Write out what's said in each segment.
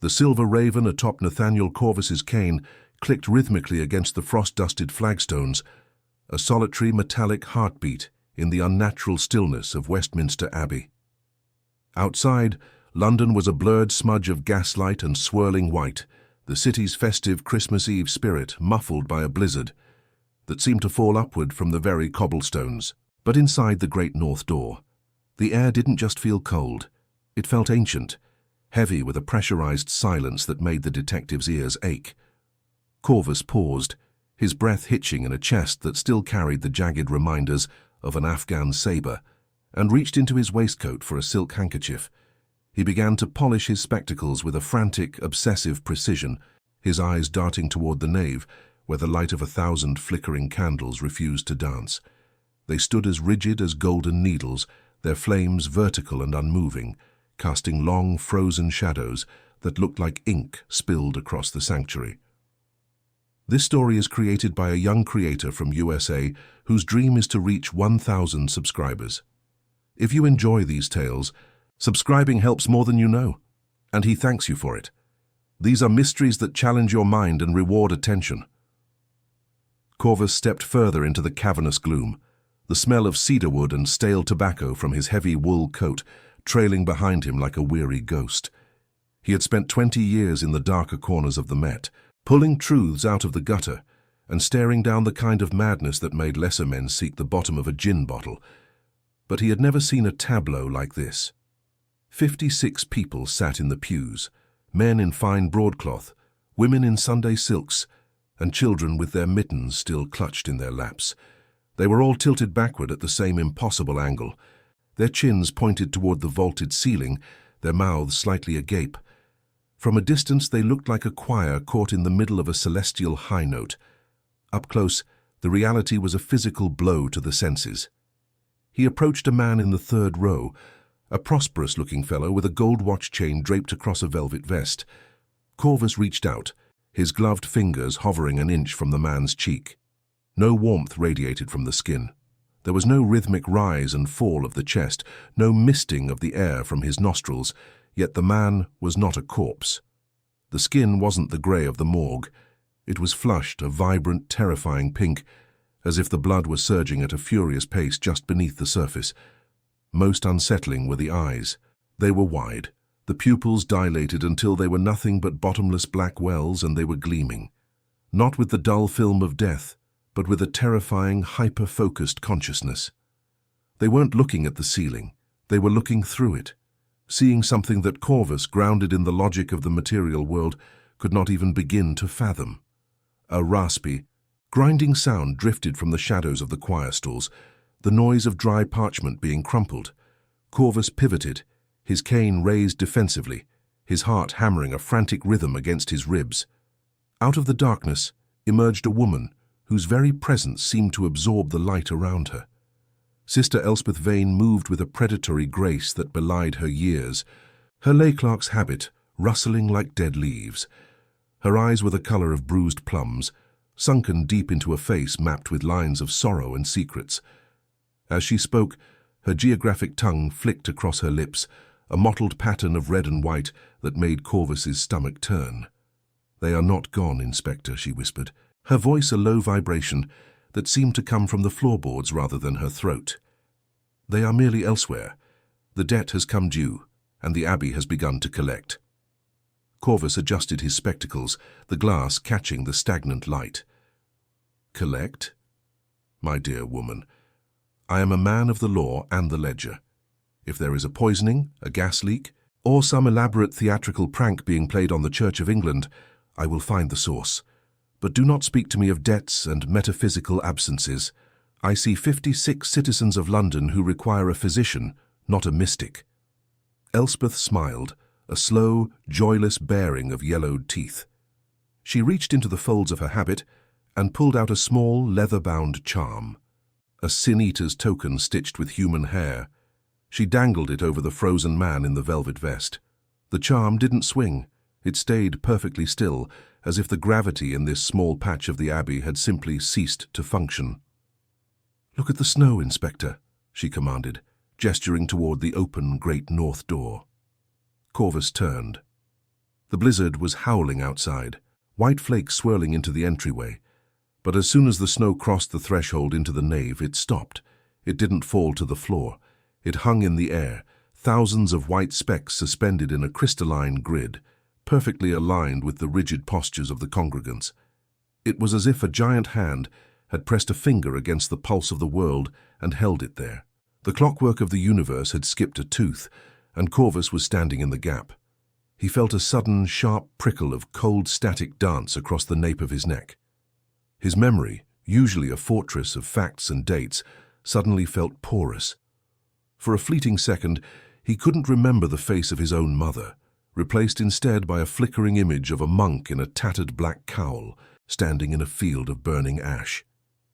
The silver raven atop Nathaniel Corvus's cane clicked rhythmically against the frost-dusted flagstones, a solitary metallic heartbeat in the unnatural stillness of Westminster Abbey. Outside, London was a blurred smudge of gaslight and swirling white, the city's festive Christmas Eve spirit muffled by a blizzard that seemed to fall upward from the very cobblestones. But inside the great north door, the air didn't just feel cold. It felt ancient, heavy with a pressurized silence that made the detective's ears ache. Corvus paused, his breath hitching in a chest that still carried the jagged reminders of an Afghan saber, and reached into his waistcoat for a silk handkerchief. He began to polish his spectacles with a frantic, obsessive precision, his eyes darting toward the nave, where the light of 1,000 flickering candles refused to dance. They stood as rigid as golden needles, their flames vertical and unmoving, casting long, frozen shadows that looked like ink spilled across the sanctuary. This story is created by a young creator from USA whose dream is to reach 1,000 subscribers. If you enjoy these tales, subscribing helps more than you know, and he thanks you for it. These are mysteries that challenge your mind and reward attention. Corvus stepped further into the cavernous gloom, the smell of cedarwood and stale tobacco from his heavy wool coat trailing behind him like a weary ghost. He had spent 20 years in the darker corners of the Met, pulling truths out of the gutter and staring down the kind of madness that made lesser men seek the bottom of a gin bottle. But he had never seen a tableau like this. 56 people sat in the pews, men in fine broadcloth, women in Sunday silks, and children with their mittens still clutched in their laps. They were all tilted backward at the same impossible angle, their chins pointed toward the vaulted ceiling, their mouths slightly agape. From a distance they looked like a choir caught in the middle of a celestial high note. Up close, the reality was a physical blow to the senses. He approached a man in the third row, a prosperous-looking fellow with a gold watch chain draped across a velvet vest. Corvus reached out, his gloved fingers hovering an inch from the man's cheek. No warmth radiated from the skin. There was no rhythmic rise and fall of the chest, no misting of the air from his nostrils, yet the man was not a corpse. The skin wasn't the grey of the morgue. It was flushed, a vibrant, terrifying pink, as if the blood were surging at a furious pace just beneath the surface. Most unsettling were the eyes. They were wide, the pupils dilated until they were nothing but bottomless black wells, and they were gleaming. Not with the dull film of death, but with a terrifying, hyper-focused consciousness. They weren't looking at the ceiling. They were looking through it, seeing something that Corvus, grounded in the logic of the material world, could not even begin to fathom. A raspy, grinding sound drifted from the shadows of the choir stalls, the noise of dry parchment being crumpled. Corvus pivoted, his cane raised defensively, his heart hammering a frantic rhythm against his ribs. Out of the darkness emerged a woman whose very presence seemed to absorb the light around her. Sister Elspeth Vane moved with a predatory grace that belied her years, her lay clerk's habit rustling like dead leaves. Her eyes were the color of bruised plums, sunken deep into a face mapped with lines of sorrow and secrets. As she spoke, her geographic tongue flicked across her lips, a mottled pattern of red and white that made Corvus's stomach turn. "They are not gone, Inspector," she whispered, her voice a low vibration that seemed to come from the floorboards rather than her throat. "They are merely elsewhere. The debt has come due, and the Abbey has begun to collect." Corvus adjusted his spectacles, the glass catching the stagnant light. "Collect? My dear woman, I am a man of the law and the ledger. If there is a poisoning, a gas leak, or some elaborate theatrical prank being played on the Church of England, I will find the source. But do not speak to me of debts and metaphysical absences. I see 56 citizens of London who require a physician, not a mystic." Elspeth smiled, a slow, joyless baring of yellowed teeth. She reached into the folds of her habit and pulled out a small, leather-bound charm, a sin-eater's token stitched with human hair. She dangled it over the frozen man in the velvet vest. The charm didn't swing. It stayed perfectly still, as if the gravity in this small patch of the Abbey had simply ceased to function. "Look at the snow, Inspector," she commanded, gesturing toward the open great north door. Corvus turned. The blizzard was howling outside, white flakes swirling into the entryway. But as soon as the snow crossed the threshold into the nave, it stopped. It didn't fall to the floor. It hung in the air, thousands of white specks suspended in a crystalline grid, perfectly aligned with the rigid postures of the congregants. It was as if a giant hand had pressed a finger against the pulse of the world and held it there. The clockwork of the universe had skipped a tooth, and Corvus was standing in the gap. He felt a sudden, sharp prickle of cold static dance across the nape of his neck. His memory, usually a fortress of facts and dates, suddenly felt porous. For a fleeting second, he couldn't remember the face of his own mother, replaced instead by a flickering image of a monk in a tattered black cowl, standing in a field of burning ash.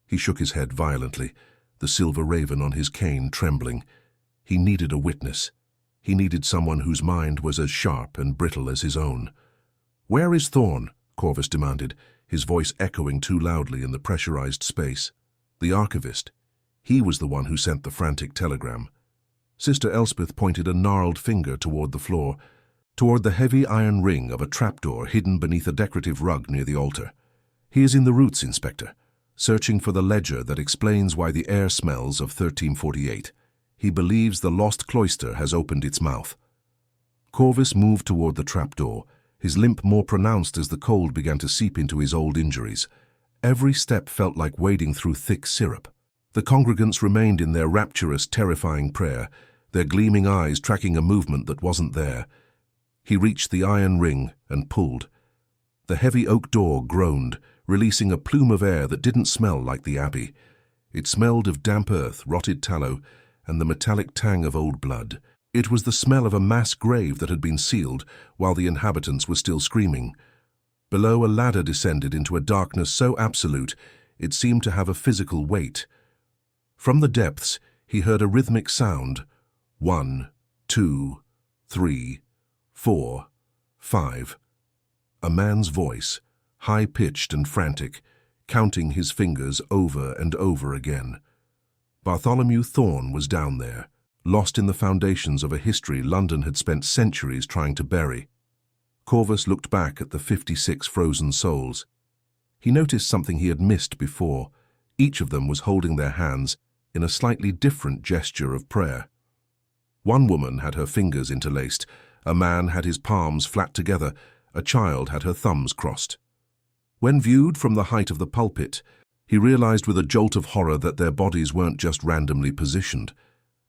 He shook his head violently, the silver raven on his cane trembling. He needed a witness. He needed someone whose mind was as sharp and brittle as his own. "Where is Thorn?" Corvus demanded, his voice echoing too loudly in the pressurized space. The archivist. He was the one who sent the frantic telegram. Sister Elspeth pointed a gnarled finger toward the floor, toward the heavy iron ring of a trapdoor hidden beneath a decorative rug near the altar. "He is in the roots, Inspector, searching for the ledger that explains why the air smells of 1348. He believes the lost cloister has opened its mouth." Corvus moved toward the trapdoor, his limp more pronounced as the cold began to seep into his old injuries. Every step felt like wading through thick syrup. The congregants remained in their rapturous, terrifying prayer, their gleaming eyes tracking a movement that wasn't there. He reached the iron ring and pulled. The heavy oak door groaned, releasing a plume of air that didn't smell like the abbey. It smelled of damp earth, rotted tallow, and the metallic tang of old blood. It was the smell of a mass grave that had been sealed while the inhabitants were still screaming. Below, a ladder descended into a darkness so absolute it seemed to have a physical weight. From the depths, he heard a rhythmic sound. 1, 2, 3, 4, 5. A man's voice, high-pitched and frantic, counting his fingers over and over again. Bartholomew Thorn was down there, lost in the foundations of a history London had spent centuries trying to bury. Corvus looked back at the 56 frozen souls. He noticed something he had missed before. Each of them was holding their hands in a slightly different gesture of prayer. One woman had her fingers interlaced, a man had his palms flat together, a child had her thumbs crossed. When viewed from the height of the pulpit, he realized with a jolt of horror that their bodies weren't just randomly positioned.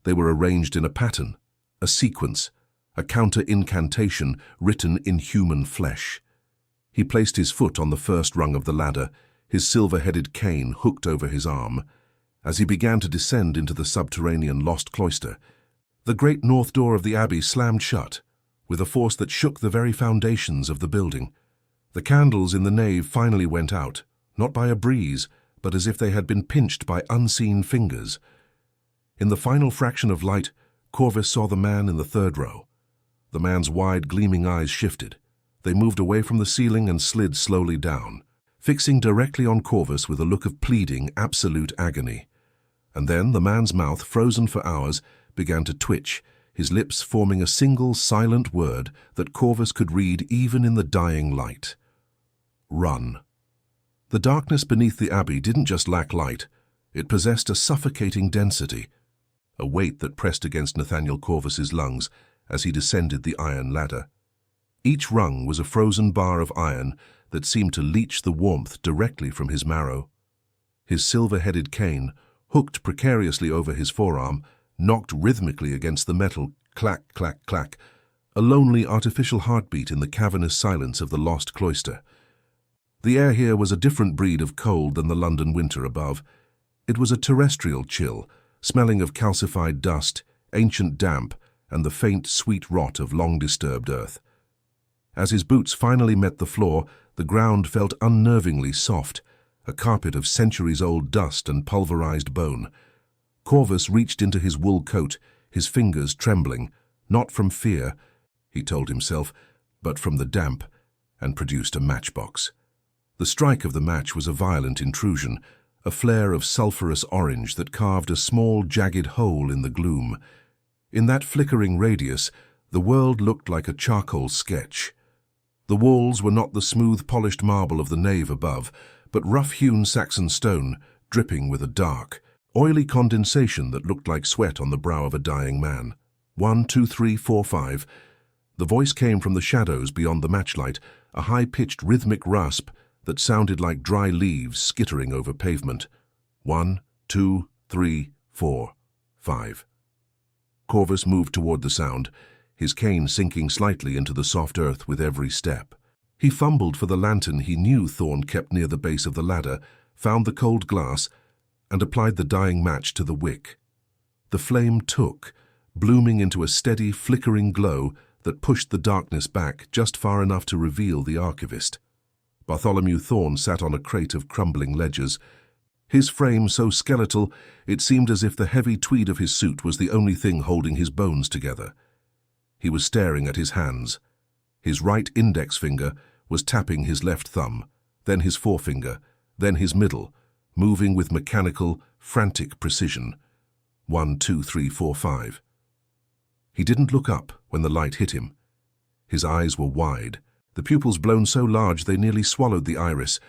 They were arranged in a pattern, a sequence, a counter-incantation written in human flesh. He placed his foot on the first rung of the ladder, his silver-headed cane hooked over his arm. As he began to descend into the subterranean lost cloister, the great north door of the abbey slammed shut, with a force that shook the very foundations of the building. The candles in the nave finally went out, not by a breeze, but as if they had been pinched by unseen fingers. In the final fraction of light, Corvus saw the man in the third row. The man's wide, gleaming eyes shifted. They moved away from the ceiling and slid slowly down, fixing directly on Corvus with a look of pleading, absolute agony. And then the man's mouth, frozen for hours, began to twitch, his lips forming a single silent word that Corvus could read even in the dying light. Run. The darkness beneath the abbey didn't just lack light, it possessed a suffocating density, a weight that pressed against Nathaniel Corvus's lungs as he descended the iron ladder. Each rung was a frozen bar of iron that seemed to leach the warmth directly from his marrow. His silver-headed cane, hooked precariously over his forearm, knocked rhythmically against the metal, clack, clack, clack, a lonely artificial heartbeat in the cavernous silence of the lost cloister. The air here was a different breed of cold than the London winter above. It was a terrestrial chill, smelling of calcified dust, ancient damp, and the faint, sweet rot of long-disturbed earth. As his boots finally met the floor, the ground felt unnervingly soft, a carpet of centuries-old dust and pulverized bone. Corvus reached into his wool coat, his fingers trembling, not from fear, he told himself, but from the damp, and produced a matchbox. The strike of the match was a violent intrusion, a flare of sulphurous orange that carved a small, jagged hole in the gloom. In that flickering radius, the world looked like a charcoal sketch. The walls were not the smooth, polished marble of the nave above, but rough-hewn Saxon stone, dripping with a dark, oily condensation that looked like sweat on the brow of a dying man. 1, 2, 3, 4, 5. The voice came from the shadows beyond the matchlight, a high-pitched rhythmic rasp that sounded like dry leaves skittering over pavement. 1, 2, 3, 4, 5. Corvus moved toward the sound, his cane sinking slightly into the soft earth with every step. He fumbled for the lantern he knew Thorn kept near the base of the ladder, found the cold glass, and applied the dying match to the wick. The flame took, blooming into a steady, flickering glow that pushed the darkness back just far enough to reveal the archivist. Bartholomew Thorn sat on a crate of crumbling ledgers. His frame so skeletal, it seemed as if the heavy tweed of his suit was the only thing holding his bones together. He was staring at his hands. His right index finger was tapping his left thumb, then his forefinger, then his middle, moving with mechanical, frantic precision. 1, 2, 3, 4, 5. He didn't look up when the light hit him. His eyes were wide, the pupils blown so large they nearly swallowed the iris,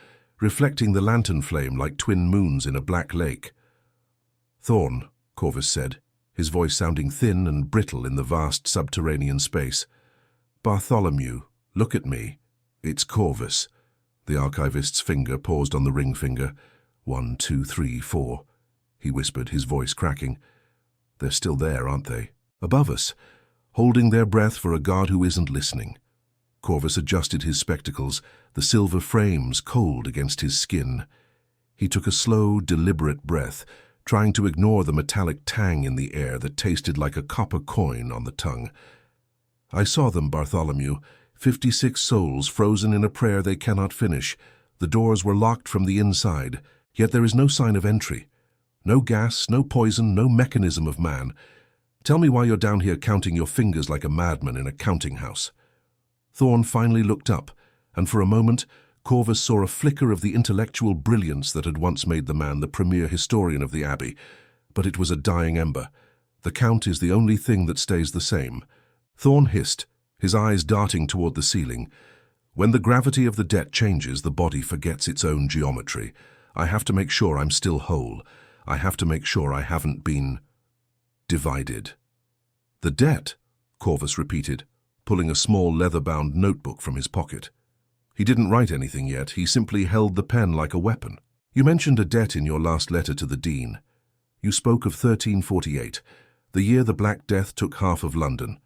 reflecting the lantern flame like twin moons in a black lake. "Thorn," Corvus said, his voice sounding thin and brittle in the vast subterranean space. "Bartholomew, look at me. It's Corvus." The archivist's finger paused on the ring finger. 1, 2, 3, 4, he whispered, his voice cracking. "They're still there, aren't they? Above us, holding their breath for a god who isn't listening." Corvus adjusted his spectacles, the silver frames cold against his skin. He took a slow, deliberate breath, trying to ignore the metallic tang in the air that tasted like a copper coin on the tongue. "I saw them, Bartholomew, 56 souls frozen in a prayer they cannot finish. The doors were locked from the inside, yet there is no sign of entry. No gas, no poison, no mechanism of man. Tell me why you're down here counting your fingers like a madman in a counting house." Thorn finally looked up, and for a moment Corvus saw a flicker of the intellectual brilliance that had once made the man the premier historian of the Abbey. But it was a dying ember. The count is the only thing that stays the same. Thorn hissed, his eyes darting toward the ceiling. "When the gravity of the debt changes, the body forgets its own geometry. I have to make sure I'm still whole. I have to make sure I haven't been divided." "The debt?" Corvus repeated, pulling a small leather-bound notebook from his pocket. He didn't write anything yet, he simply held the pen like a weapon. "You mentioned a debt in your last letter to the Dean. You spoke of 1348, the year the Black Death took half of London.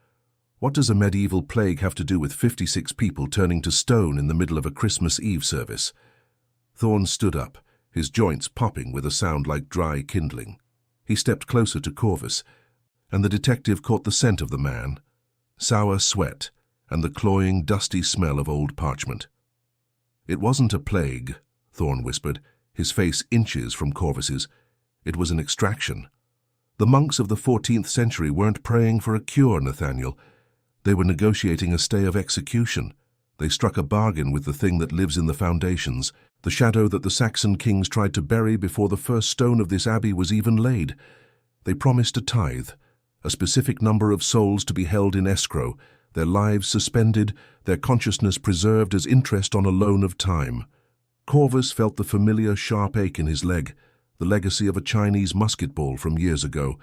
What does a medieval plague have to do with 56 people turning to stone in the middle of a Christmas Eve service?" Thorn stood up, his joints popping with a sound like dry kindling. He stepped closer to Corvus, and the detective caught the scent of the man, sour sweat, and the cloying, dusty smell of old parchment. "It wasn't a plague," Thorn whispered, his face inches from Corvus's. "It was an extraction. The monks of the 14th century weren't praying for a cure, Nathaniel. They were negotiating a stay of execution. They struck a bargain with the thing that lives in the foundations, the shadow that the Saxon kings tried to bury before the first stone of this abbey was even laid. They promised a tithe, a specific number of souls to be held in escrow, their lives suspended, their consciousness preserved as interest on a loan of time." Corvus felt the familiar sharp ache in his leg, the legacy of a Chinese musket ball from years ago,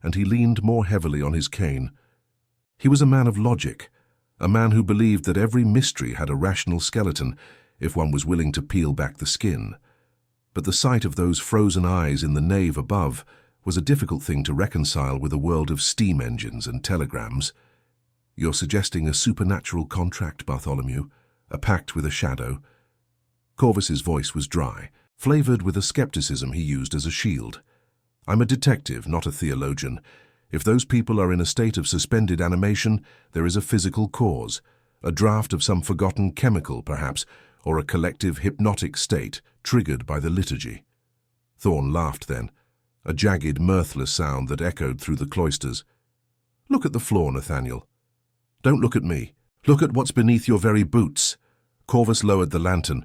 and he leaned more heavily on his cane. He was a man of logic, a man who believed that every mystery had a rational skeleton, if one was willing to peel back the skin. But the sight of those frozen eyes in the nave above was a difficult thing to reconcile with a world of steam engines and telegrams. "You're suggesting a supernatural contract, Bartholomew, a pact with a shadow?" Corvus's voice was dry, flavored with a skepticism he used as a shield. "I'm a detective, not a theologian. If those people are in a state of suspended animation, there is a physical cause, a draft of some forgotten chemical, perhaps, or a collective hypnotic state triggered by the liturgy." Thorn laughed then, a jagged, mirthless sound that echoed through the cloisters. "Look at the floor, Nathaniel. Don't look at me. Look at what's beneath your very boots." Corvus lowered the lantern.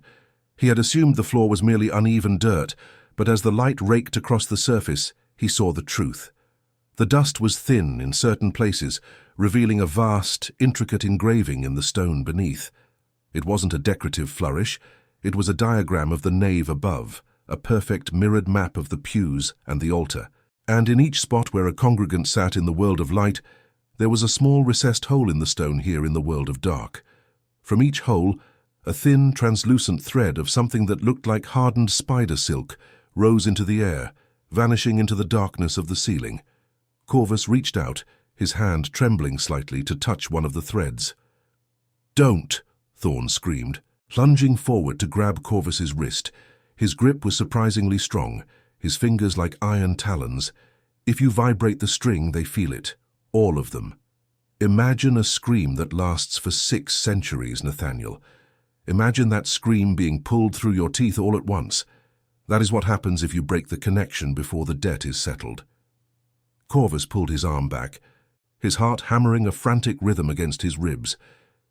He had assumed the floor was merely uneven dirt, but as the light raked across the surface, he saw the truth. The dust was thin in certain places, revealing a vast, intricate engraving in the stone beneath. It wasn't a decorative flourish, it was a diagram of the nave above, a perfect mirrored map of the pews and the altar. And in each spot where a congregant sat in the world of light, there was a small recessed hole in the stone here in the world of dark. From each hole, a thin, translucent thread of something that looked like hardened spider silk rose into the air, vanishing into the darkness of the ceiling. Corvus reached out, his hand trembling slightly to touch one of the threads. "Don't!" Thorn screamed, plunging forward to grab Corvus's wrist. His grip was surprisingly strong, his fingers like iron talons. If you vibrate the string, they feel it. All of them. Imagine a scream that lasts for 6 centuries, Nathaniel. Imagine that scream being pulled through your teeth all at once. That is what happens if you break the connection before the debt is settled. Corvus pulled his arm back, his heart hammering a frantic rhythm against his ribs.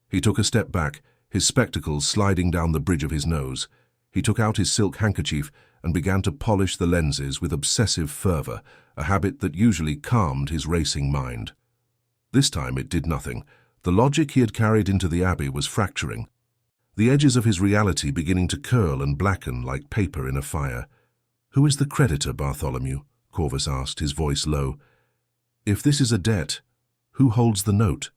He took a step back, his spectacles sliding down the bridge of his nose. He took out his silk handkerchief and began to polish the lenses with obsessive fervor, a habit that usually calmed his racing mind. This time it did nothing. The logic he had carried into the Abbey was fracturing, the edges of his reality beginning to curl and blacken like paper in a fire. "Who is the creditor, Bartholomew?" Corvus asked, his voice low. "If this is a debt, who holds the note?"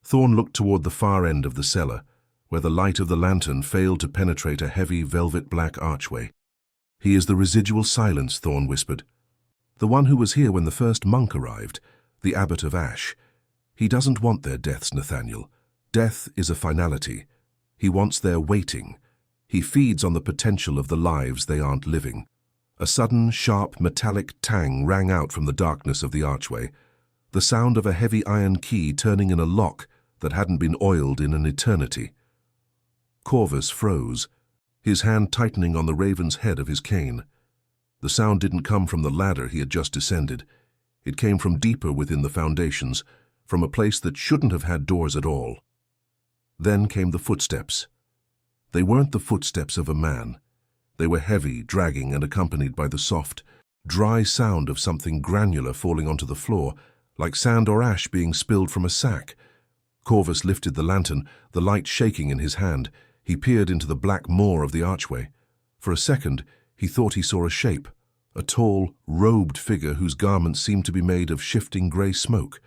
Thorn looked toward the far end of the cellar, where the light of the lantern failed to penetrate a heavy velvet-black archway. "He is the residual silence," Thorn whispered. "The one who was here when the first monk arrived, the Abbot of Ash. He doesn't want their deaths, Nathaniel. Death is a finality. He wants their waiting. He feeds on the potential of the lives they aren't living." A sudden, sharp, metallic tang rang out from the darkness of the archway, the sound of a heavy iron key turning in a lock that hadn't been oiled in an eternity. Corvus froze, his hand tightening on the raven's head of his cane. The sound didn't come from the ladder he had just descended. It came from deeper within the foundations, from a place that shouldn't have had doors at all. Then came the footsteps. They weren't the footsteps of a man. They were heavy, dragging, and accompanied by the soft, dry sound of something granular falling onto the floor, like sand or ash being spilled from a sack. Corvus lifted the lantern, the light shaking in his hand. He peered into the black maw of the archway. For a second, he thought he saw a shape, a tall, robed figure whose garments seemed to be made of shifting grey smoke.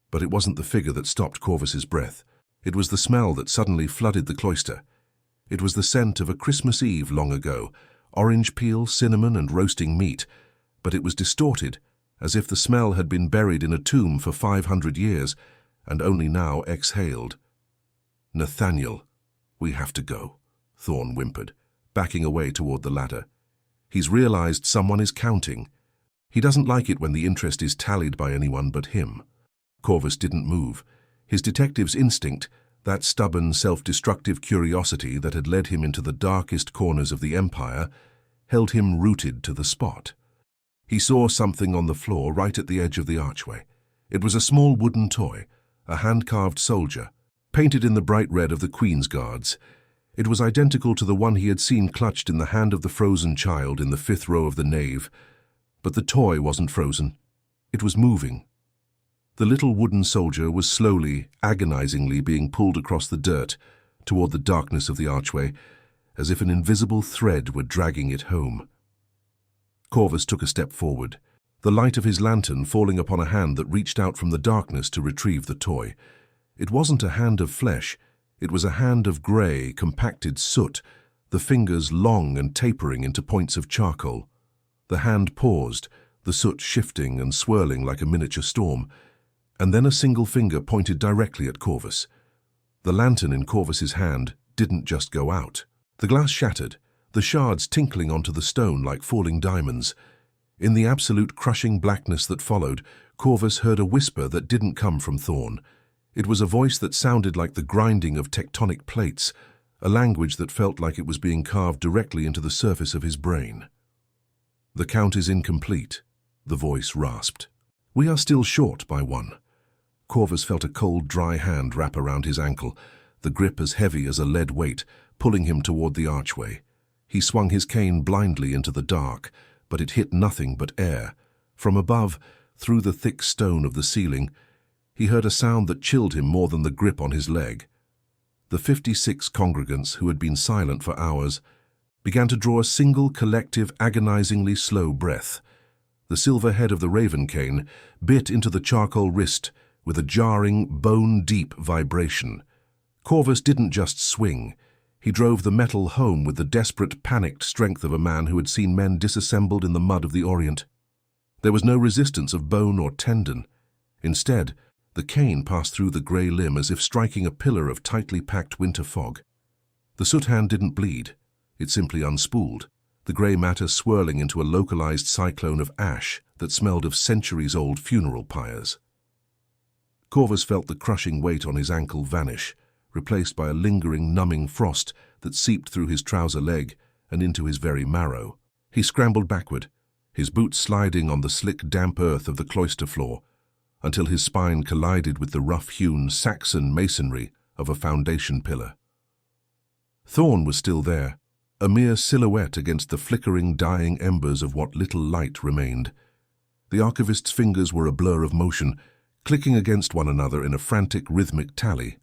But it wasn't the figure that stopped Corvus's breath. It was the smell that suddenly flooded the cloister. It was the scent of a Christmas Eve long ago, orange peel, cinnamon, and roasting meat, but it was distorted, as if the smell had been buried in a tomb for 500 years, and only now exhaled. "Nathaniel, we have to go," Thorn whimpered, backing away toward the ladder. "He's realized someone is counting. He doesn't like it when the interest is tallied by anyone but him." Corvus didn't move. His detective's instinct, that stubborn, self-destructive curiosity that had led him into the darkest corners of the Empire, held him rooted to the spot. He saw something on the floor right at the edge of the archway. It was a small wooden toy, a hand-carved soldier, painted in the bright red of the Queen's Guards. It was identical to the one he had seen clutched in the hand of the frozen child in the 5th row of the nave. But the toy wasn't frozen. It was moving. The little wooden soldier was slowly, agonizingly being pulled across the dirt toward the darkness of the archway, as if an invisible thread were dragging it home. Corvus took a step forward, the light of his lantern falling upon a hand that reached out from the darkness to retrieve the toy. It wasn't a hand of flesh. It was a hand of grey, compacted soot, the fingers long and tapering into points of charcoal. The hand paused, the soot shifting and swirling like a miniature storm, and then a single finger pointed directly at Corvus. The lantern in Corvus's hand didn't just go out. The glass shattered, the shards tinkling onto the stone like falling diamonds. In the absolute crushing blackness that followed, Corvus heard a whisper that didn't come from Thorn. It was a voice that sounded like the grinding of tectonic plates, a language that felt like it was being carved directly into the surface of his brain. "The count is incomplete," the voice rasped. "We are still short by 1. Corvus felt a cold, dry hand wrap around his ankle, the grip as heavy as a lead weight, pulling him toward the archway. He swung his cane blindly into the dark, but it hit nothing but air. From above, through the thick stone of the ceiling, he heard a sound that chilled him more than the grip on his leg. The 56 congregants, who had been silent for hours, began to draw a single collective, agonizingly slow breath. The silver head of the raven cane bit into the charcoal wrist with a jarring, bone-deep vibration. Corvus didn't just swing. He drove the metal home with the desperate, panicked strength of a man who had seen men disassembled in the mud of the Orient. There was no resistance of bone or tendon. Instead, the cane passed through the grey limb as if striking a pillar of tightly packed winter fog. The soot hand didn't bleed. It simply unspooled, the grey matter swirling into a localized cyclone of ash that smelled of centuries-old funeral pyres. Corvus felt the crushing weight on his ankle vanish, replaced by a lingering, numbing frost that seeped through his trouser leg and into his very marrow. He scrambled backward, his boots sliding on the slick, damp earth of the cloister floor, until his spine collided with the rough-hewn Saxon masonry of a foundation pillar. Thorn was still there, a mere silhouette against the flickering, dying embers of what little light remained. The archivist's fingers were a blur of motion, clicking against one another in a frantic, rhythmic tally.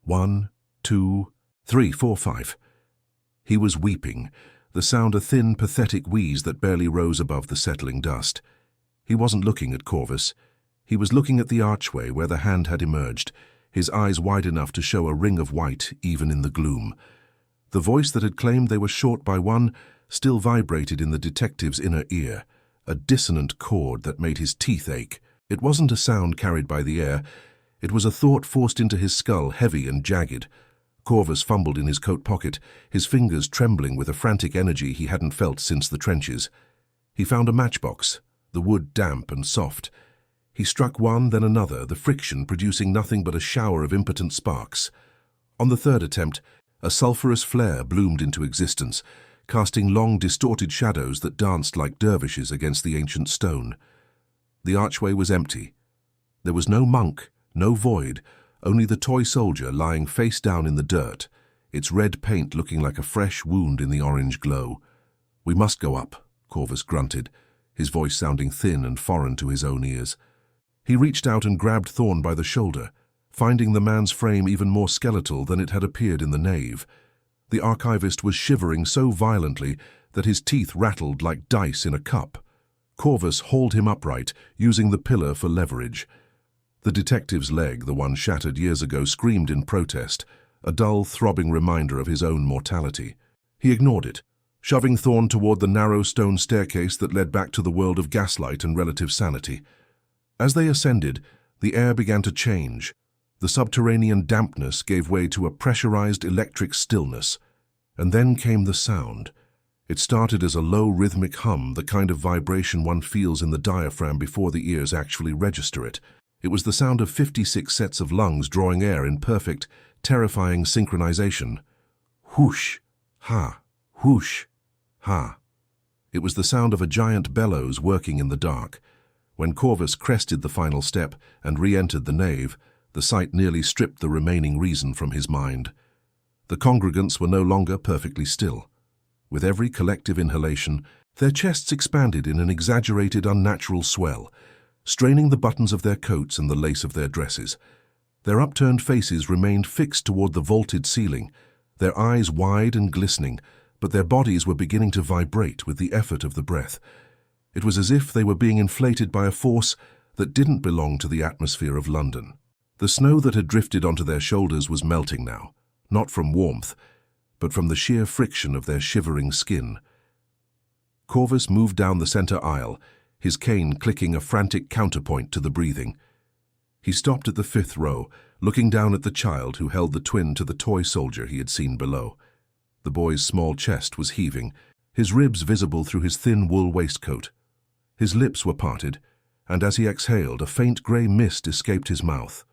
1, 2, 3, 4, 5. He was weeping, the sound a thin, pathetic wheeze that barely rose above the settling dust. He wasn't looking at Corvus. He was looking at the archway where the hand had emerged, his eyes wide enough to show a ring of white even in the gloom. The voice that had claimed they were short by one still vibrated in the detective's inner ear, a dissonant chord that made his teeth ache. It wasn't a sound carried by the air. It was a thought forced into his skull, heavy and jagged. Corvus fumbled in his coat pocket, his fingers trembling with a frantic energy he hadn't felt since the trenches. He found a matchbox, the wood damp and soft. He struck one, then another, the friction producing nothing but a shower of impotent sparks. On the third attempt, a sulphurous flare bloomed into existence, casting long, distorted shadows that danced like dervishes against the ancient stone. The archway was empty. There was no monk, no void, only the toy soldier lying face down in the dirt, its red paint looking like a fresh wound in the orange glow. "We must go up," Corvus grunted, his voice sounding thin and foreign to his own ears. He reached out and grabbed Thorn by the shoulder, finding the man's frame even more skeletal than it had appeared in the nave. The archivist was shivering so violently that his teeth rattled like dice in a cup. Corvus hauled him upright, using the pillar for leverage. The detective's leg, the one shattered years ago, screamed in protest, a dull, throbbing reminder of his own mortality. He ignored it, shoving Thorn toward the narrow stone staircase that led back to the world of gaslight and relative sanity. As they ascended, the air began to change. The subterranean dampness gave way to a pressurized electric stillness. And then came the sound. It started as a low rhythmic hum, the kind of vibration one feels in the diaphragm before the ears actually register it. It was the sound of 56 sets of lungs drawing air in perfect, terrifying synchronization. Whoosh, ha, whoosh, ha. It was the sound of a giant bellows working in the dark. When Corvus crested the final step and re-entered the nave, the sight nearly stripped the remaining reason from his mind. The congregants were no longer perfectly still. With every collective inhalation, their chests expanded in an exaggerated, unnatural swell, straining the buttons of their coats and the lace of their dresses. Their upturned faces remained fixed toward the vaulted ceiling, their eyes wide and glistening, but their bodies were beginning to vibrate with the effort of the breath. It was as if they were being inflated by a force that didn't belong to the atmosphere of London. The snow that had drifted onto their shoulders was melting now, not from warmth, but from the sheer friction of their shivering skin. Corvus moved down the center aisle, his cane clicking a frantic counterpoint to the breathing. He stopped at the 5th row, looking down at the child who held the twin to the toy soldier he had seen below. The boy's small chest was heaving, his ribs visible through his thin wool waistcoat. His lips were parted, and as he exhaled, a faint grey mist escaped his mouth.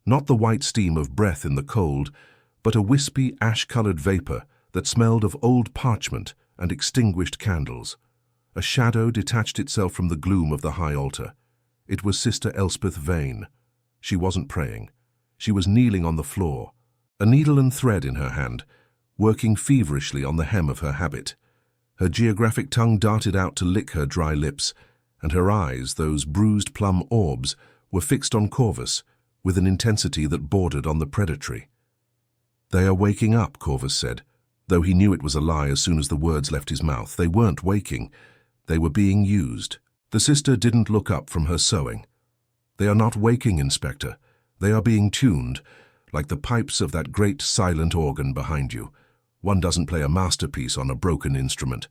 Not the white steam of breath in the cold, but a wispy, ash-colored vapor that smelled of old parchment and extinguished candles. A shadow detached itself from the gloom of the high altar. It was Sister Elspeth Vane. She wasn't praying. She was kneeling on the floor, a needle and thread in her hand, working feverishly on the hem of her habit. Her geographic tongue darted out to lick her dry lips, and her eyes, those bruised plum orbs, were fixed on Corvus with an intensity that bordered on the predatory. "They are waking up," Corvus said, though he knew it was a lie as soon as the words left his mouth. They weren't waking. They were being used. The sister didn't look up from her sewing. "They are not waking, Inspector. They are being tuned, like the pipes of that great silent organ behind you. One doesn't play a masterpiece on a broken instrument.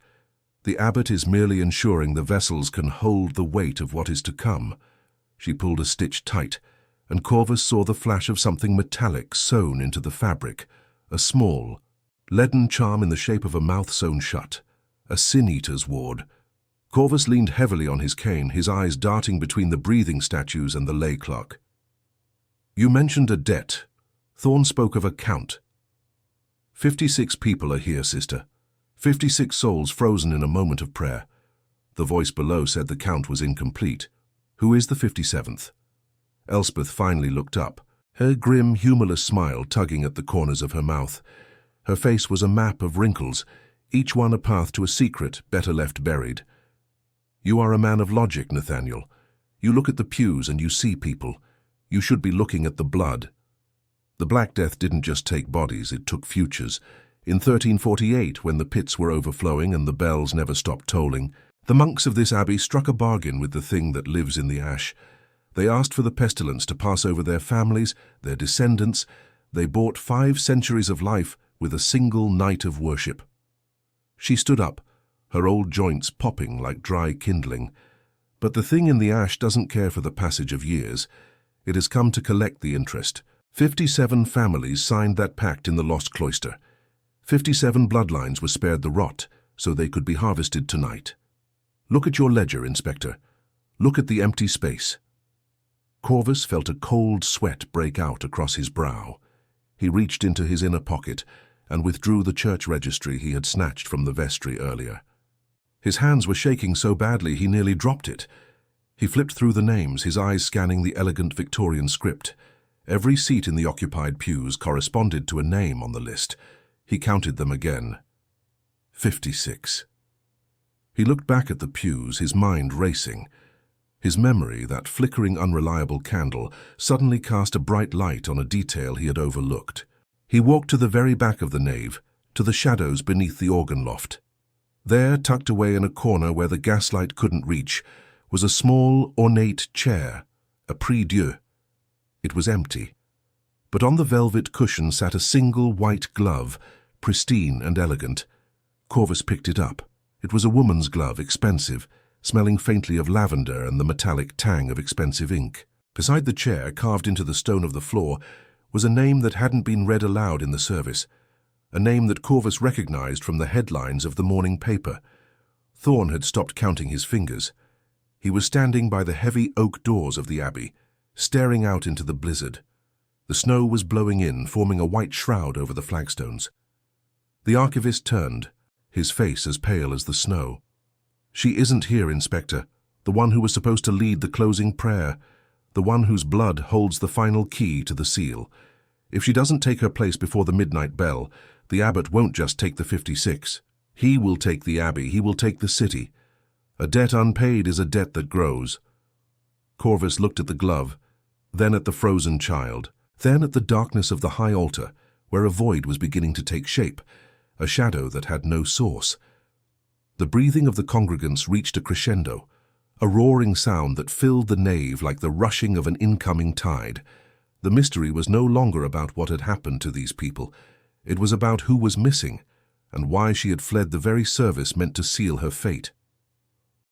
The abbot is merely ensuring the vessels can hold the weight of what is to come." She pulled a stitch tight, and Corvus saw the flash of something metallic sewn into the fabric, a small, leaden charm in the shape of a mouth sewn shut, a sin-eater's ward. Corvus leaned heavily on his cane, his eyes darting between the breathing statues and the lay clock. "You mentioned a debt. Thorn spoke of a count. 56 people are here, sister. 56 souls frozen in a moment of prayer." The voice below said the count was incomplete. "Who is the 57th? Elspeth finally looked up, her grim, humorless smile tugging at the corners of her mouth. Her face was a map of wrinkles, each one a path to a secret better left buried. "You are a man of logic, Nathaniel. You look at the pews and you see people. You should be looking at the blood." The Black Death didn't just take bodies, it took futures. In 1348, when the pits were overflowing and the bells never stopped tolling, the monks of this abbey struck a bargain with the thing that lives in the ash. They asked for the pestilence to pass over their families, their descendants. They bought 5 centuries of life with a single night of worship. She stood up, her old joints popping like dry kindling. But the thing in the ash doesn't care for the passage of years. It has come to collect the interest. 57 families signed that pact in the lost cloister. 57 bloodlines were spared the rot, so they could be harvested tonight. Look at your ledger, Inspector. Look at the empty space. Corvus felt a cold sweat break out across his brow. He reached into his inner pocket and withdrew the church registry he had snatched from the vestry earlier. His hands were shaking so badly he nearly dropped it. He flipped through the names, his eyes scanning the elegant Victorian script. Every seat in the occupied pews corresponded to a name on the list. He counted them again. 56. He looked back at the pews, his mind racing. His memory, that flickering, unreliable candle, suddenly cast a bright light on a detail he had overlooked. He walked to the very back of the nave, to the shadows beneath the organ loft. There, tucked away in a corner where the gaslight couldn't reach, was a small, ornate chair, a prie-dieu. It was empty, but on the velvet cushion sat a single white glove, pristine and elegant. Corvus picked it up. It was a woman's glove, expensive, smelling faintly of lavender and the metallic tang of expensive ink. Beside the chair, carved into the stone of the floor, was a name that hadn't been read aloud in the service, a name that Corvus recognized from the headlines of the morning paper. Thorn had stopped counting his fingers. He was standing by the heavy oak doors of the abbey, staring out into the blizzard. The snow was blowing in, forming a white shroud over the flagstones. The archivist turned, his face as pale as the snow. "She isn't here, Inspector, the one who was supposed to lead the closing prayer, the one whose blood holds the final key to the seal. If she doesn't take her place before the midnight bell, the abbot won't just take the 56. He will take the abbey, he will take the city. A debt unpaid is a debt that grows." Corvus looked at the glove, then at the frozen child, then at the darkness of the high altar, where a void was beginning to take shape, a shadow that had no source. The breathing of the congregants reached a crescendo, a roaring sound that filled the nave like the rushing of an incoming tide. The mystery was no longer about what had happened to these people. It was about who was missing, and why she had fled the very service meant to seal her fate.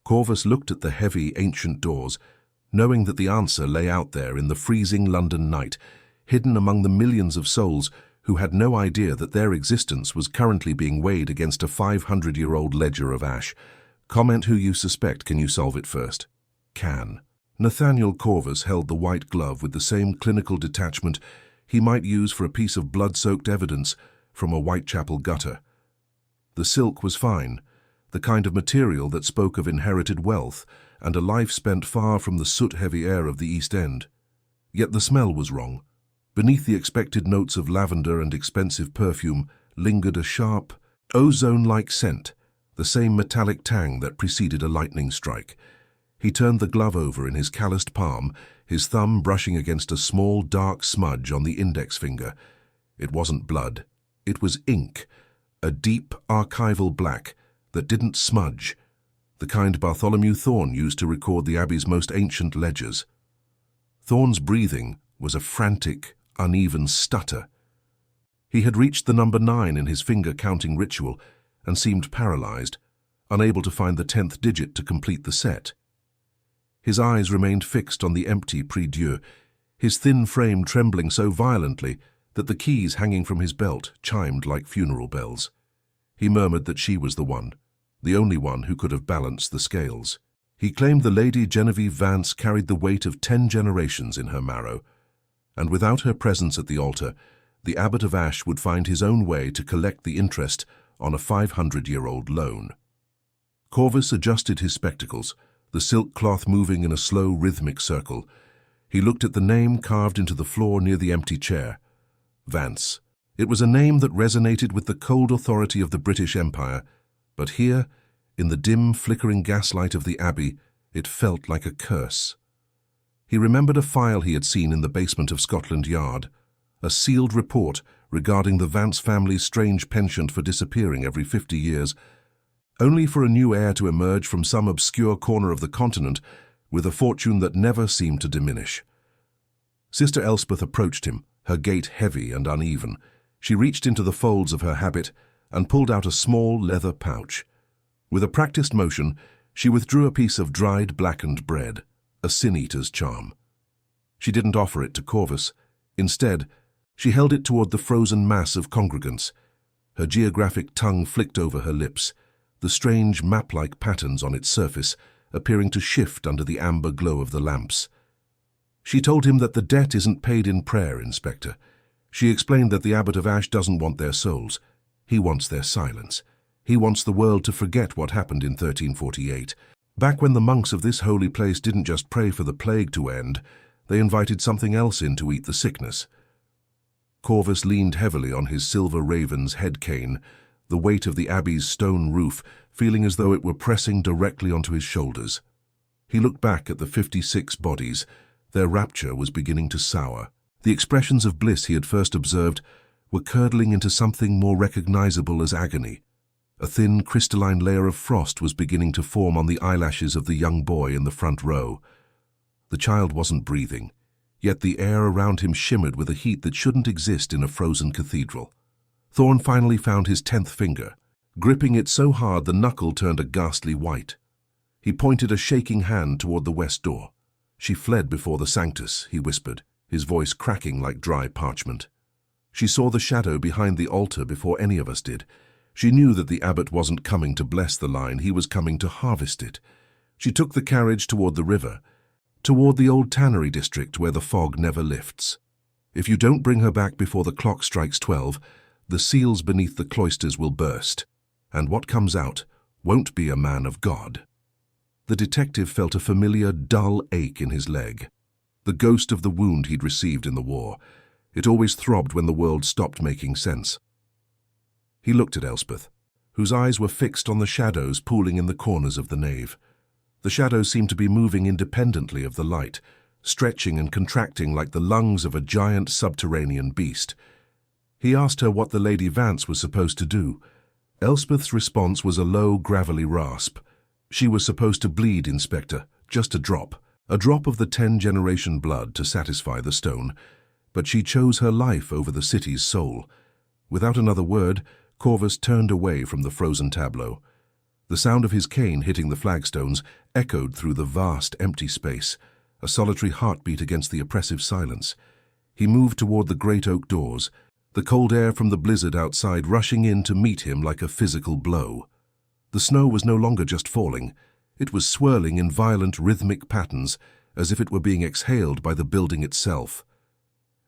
Corvus looked at the heavy, ancient doors, knowing that the answer lay out there in the freezing London night, hidden among the millions of souls who had no idea that their existence was currently being weighed against a 500-year-old ledger of ash. Comment who you suspect. Can you solve it first? Can. Nathaniel Corvus held the white glove with the same clinical detachment he might use for a piece of blood-soaked evidence from a Whitechapel gutter. The silk was fine, the kind of material that spoke of inherited wealth and a life spent far from the soot-heavy air of the East End. Yet the smell was wrong. Beneath the expected notes of lavender and expensive perfume lingered a sharp, ozone-like scent, the same metallic tang that preceded a lightning strike. He turned the glove over in his calloused palm, his thumb brushing against a small, dark smudge on the index finger. It wasn't blood. It was ink, a deep archival black that didn't smudge, the kind Bartholomew Thorne used to record the Abbey's most ancient ledgers. Thorne's breathing was a frantic, uneven stutter. He had reached the number 9 in his finger-counting ritual and seemed paralyzed, unable to find the 10th digit to complete the set. His eyes remained fixed on the empty prie-dieu, his thin frame trembling so violently that the keys hanging from his belt chimed like funeral bells. He murmured that she was the only one who could have balanced the scales. He claimed the Lady Genevieve Vance carried the weight of 10 generations in her marrow, and without her presence at the altar, the Abbot of Ash would find his own way to collect the interest on a 500-year-old loan. Corvus adjusted his spectacles, the silk cloth moving in a slow, rhythmic circle. He looked at the name carved into the floor near the empty chair. Vance. It was a name that resonated with the cold authority of the British Empire, but here, in the dim, flickering gaslight of the Abbey, it felt like a curse. He remembered a file he had seen in the basement of Scotland Yard, a sealed report regarding the Vance family's strange penchant for disappearing every 50 years, only for a new heir to emerge from some obscure corner of the continent with a fortune that never seemed to diminish. Sister Elspeth approached him, her gait heavy and uneven. She reached into the folds of her habit and pulled out a small leather pouch. With a practiced motion, she withdrew a piece of dried blackened bread, a sin-eater's charm. She didn't offer it to Corvus. Instead, she held it toward the frozen mass of congregants. Her geographic tongue flicked over her lips, the strange map-like patterns on its surface appearing to shift under the amber glow of the lamps. She told him that the debt isn't paid in prayer, Inspector. She explained that the Abbot of Ash doesn't want their souls. He wants their silence. He wants the world to forget what happened in 1348. Back when the monks of this holy place didn't just pray for the plague to end, they invited something else in to eat the sickness. Corvus leaned heavily on his silver raven's head cane, the weight of the Abbey's stone roof feeling as though it were pressing directly onto his shoulders. He looked back at the 56 bodies. Their rapture was beginning to sour. The expressions of bliss he had first observed were curdling into something more recognizable as agony. A thin, crystalline layer of frost was beginning to form on the eyelashes of the young boy in the front row. The child wasn't breathing, yet the air around him shimmered with a heat that shouldn't exist in a frozen cathedral. Thorne finally found his 10th finger, gripping it so hard the knuckle turned a ghastly white. He pointed a shaking hand toward the west door. "She fled before the Sanctus," he whispered, his voice cracking like dry parchment. "She saw the shadow behind the altar before any of us did. She knew that the abbot wasn't coming to bless the line, he was coming to harvest it. She took the carriage toward the river, toward the old tannery district where the fog never lifts. If you don't bring her back before the clock strikes 12, the seals beneath the cloisters will burst, and what comes out won't be a man of God." The detective felt a familiar, dull ache in his leg, the ghost of the wound he'd received in the war. It always throbbed when the world stopped making sense. He looked at Elspeth, whose eyes were fixed on the shadows pooling in the corners of the nave. The shadows seemed to be moving independently of the light, stretching and contracting like the lungs of a giant subterranean beast. He asked her what the Lady Vance was supposed to do. Elspeth's response was a low, gravelly rasp. "She was supposed to bleed, Inspector, just a drop of the 10-generation blood to satisfy the stone, but she chose her life over the city's soul." Without another word, Corvus turned away from the frozen tableau. The sound of his cane hitting the flagstones echoed through the vast, empty space, a solitary heartbeat against the oppressive silence. He moved toward the great oak doors, the cold air from the blizzard outside rushing in to meet him like a physical blow. The snow was no longer just falling. It was swirling in violent, rhythmic patterns, as if it were being exhaled by the building itself.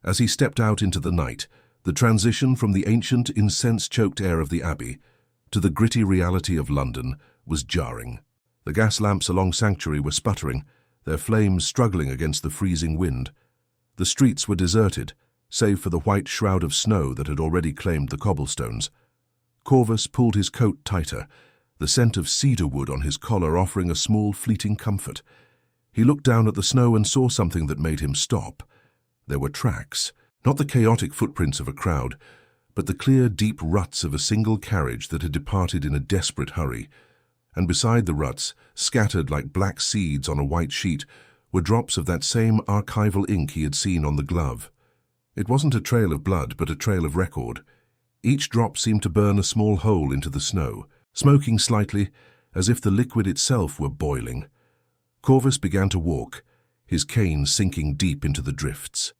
As he stepped out into the night, the transition from the ancient, incense-choked air of the Abbey to the gritty reality of London was jarring. The gas lamps along Sanctuary were sputtering, their flames struggling against the freezing wind. The streets were deserted, save for the white shroud of snow that had already claimed the cobblestones. Corvus pulled his coat tighter, the scent of cedar wood on his collar offering a small, fleeting comfort. He looked down at the snow and saw something that made him stop. There were tracks, Not the chaotic footprints of a crowd, but the clear, deep ruts of a single carriage that had departed in a desperate hurry. And beside the ruts, scattered like black seeds on a white sheet, were drops of that same archival ink he had seen on the glove. It wasn't a trail of blood, but a trail of record. Each drop seemed to burn a small hole into the snow, smoking slightly, as if the liquid itself were boiling. Corvus began to walk, his cane sinking deep into the drifts.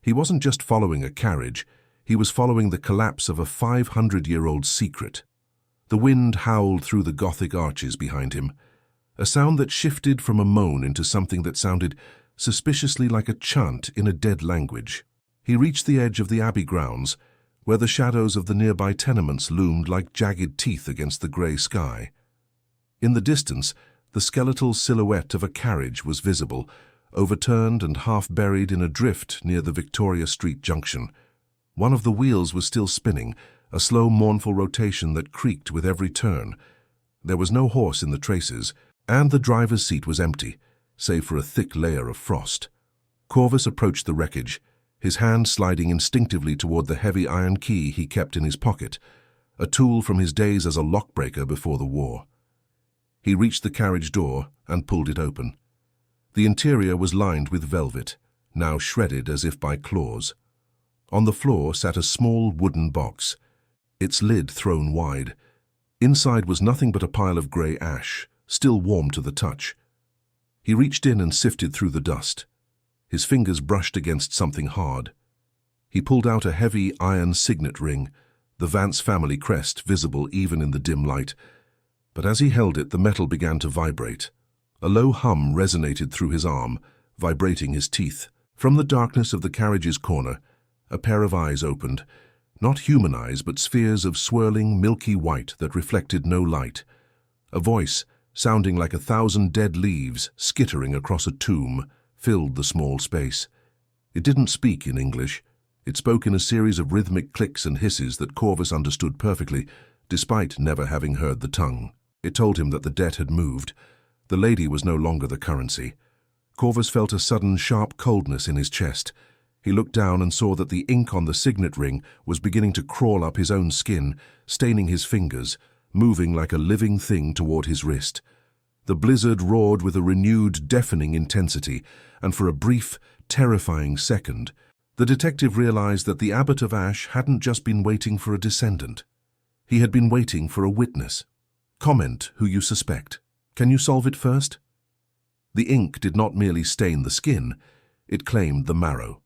He wasn't just following a carriage, he was following the collapse of a 500-year-old secret. The wind howled through the Gothic arches behind him, a sound that shifted from a moan into something that sounded suspiciously like a chant in a dead language. He reached the edge of the Abbey grounds, where the shadows of the nearby tenements loomed like jagged teeth against the grey sky. In the distance, the skeletal silhouette of a carriage was visible, overturned and half buried in a drift near the Victoria Street junction. One of the wheels was still spinning, a slow, mournful rotation that creaked with every turn. There was no horse in the traces, and the driver's seat was empty, save for a thick layer of frost. Corvus approached the wreckage, his hand sliding instinctively toward the heavy iron key he kept in his pocket, a tool from his days as a lockbreaker before the war. He reached the carriage door and pulled it open. The interior was lined with velvet, now shredded as if by claws. On the floor sat a small wooden box, its lid thrown wide. Inside was nothing but a pile of grey ash, still warm to the touch. He reached in and sifted through the dust. His fingers brushed against something hard. He pulled out a heavy iron signet ring, the Vance family crest visible even in the dim light. But as he held it, the metal began to vibrate. A low hum resonated through his arm, vibrating his teeth. From the darkness of the carriage's corner, a pair of eyes opened, not human eyes, but spheres of swirling, milky white that reflected no light. A voice, sounding like 1,000 dead leaves skittering across a tomb, filled the small space. It didn't speak in English. It spoke in a series of rhythmic clicks and hisses that Corvus understood perfectly, despite never having heard the tongue. It told him that the debt had moved. The lady was no longer the currency. Corvus felt a sudden, sharp coldness in his chest. He looked down and saw that the ink on the signet ring was beginning to crawl up his own skin, staining his fingers, moving like a living thing toward his wrist. The blizzard roared with a renewed, deafening intensity, and for a brief, terrifying second, the detective realized that the Abbot of Ash hadn't just been waiting for a descendant. He had been waiting for a witness. Comment who you suspect. Can you solve it first? The ink did not merely stain the skin, it claimed the marrow.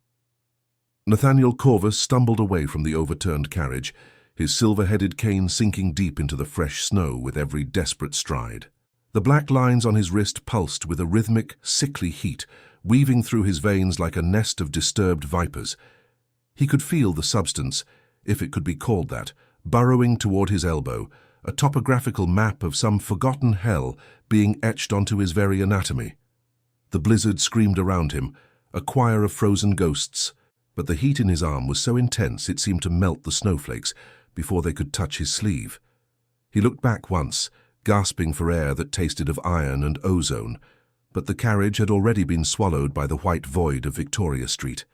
Nathaniel Corvus stumbled away from the overturned carriage, his silver-headed cane sinking deep into the fresh snow with every desperate stride. The black lines on his wrist pulsed with a rhythmic, sickly heat, weaving through his veins like a nest of disturbed vipers. He could feel the substance, if it could be called that, burrowing toward his elbow, a topographical map of some forgotten hell being etched onto his very anatomy. The blizzard screamed around him, a choir of frozen ghosts, but the heat in his arm was so intense it seemed to melt the snowflakes before they could touch his sleeve. He looked back once, gasping for air that tasted of iron and ozone, but the carriage had already been swallowed by the white void of Victoria Street.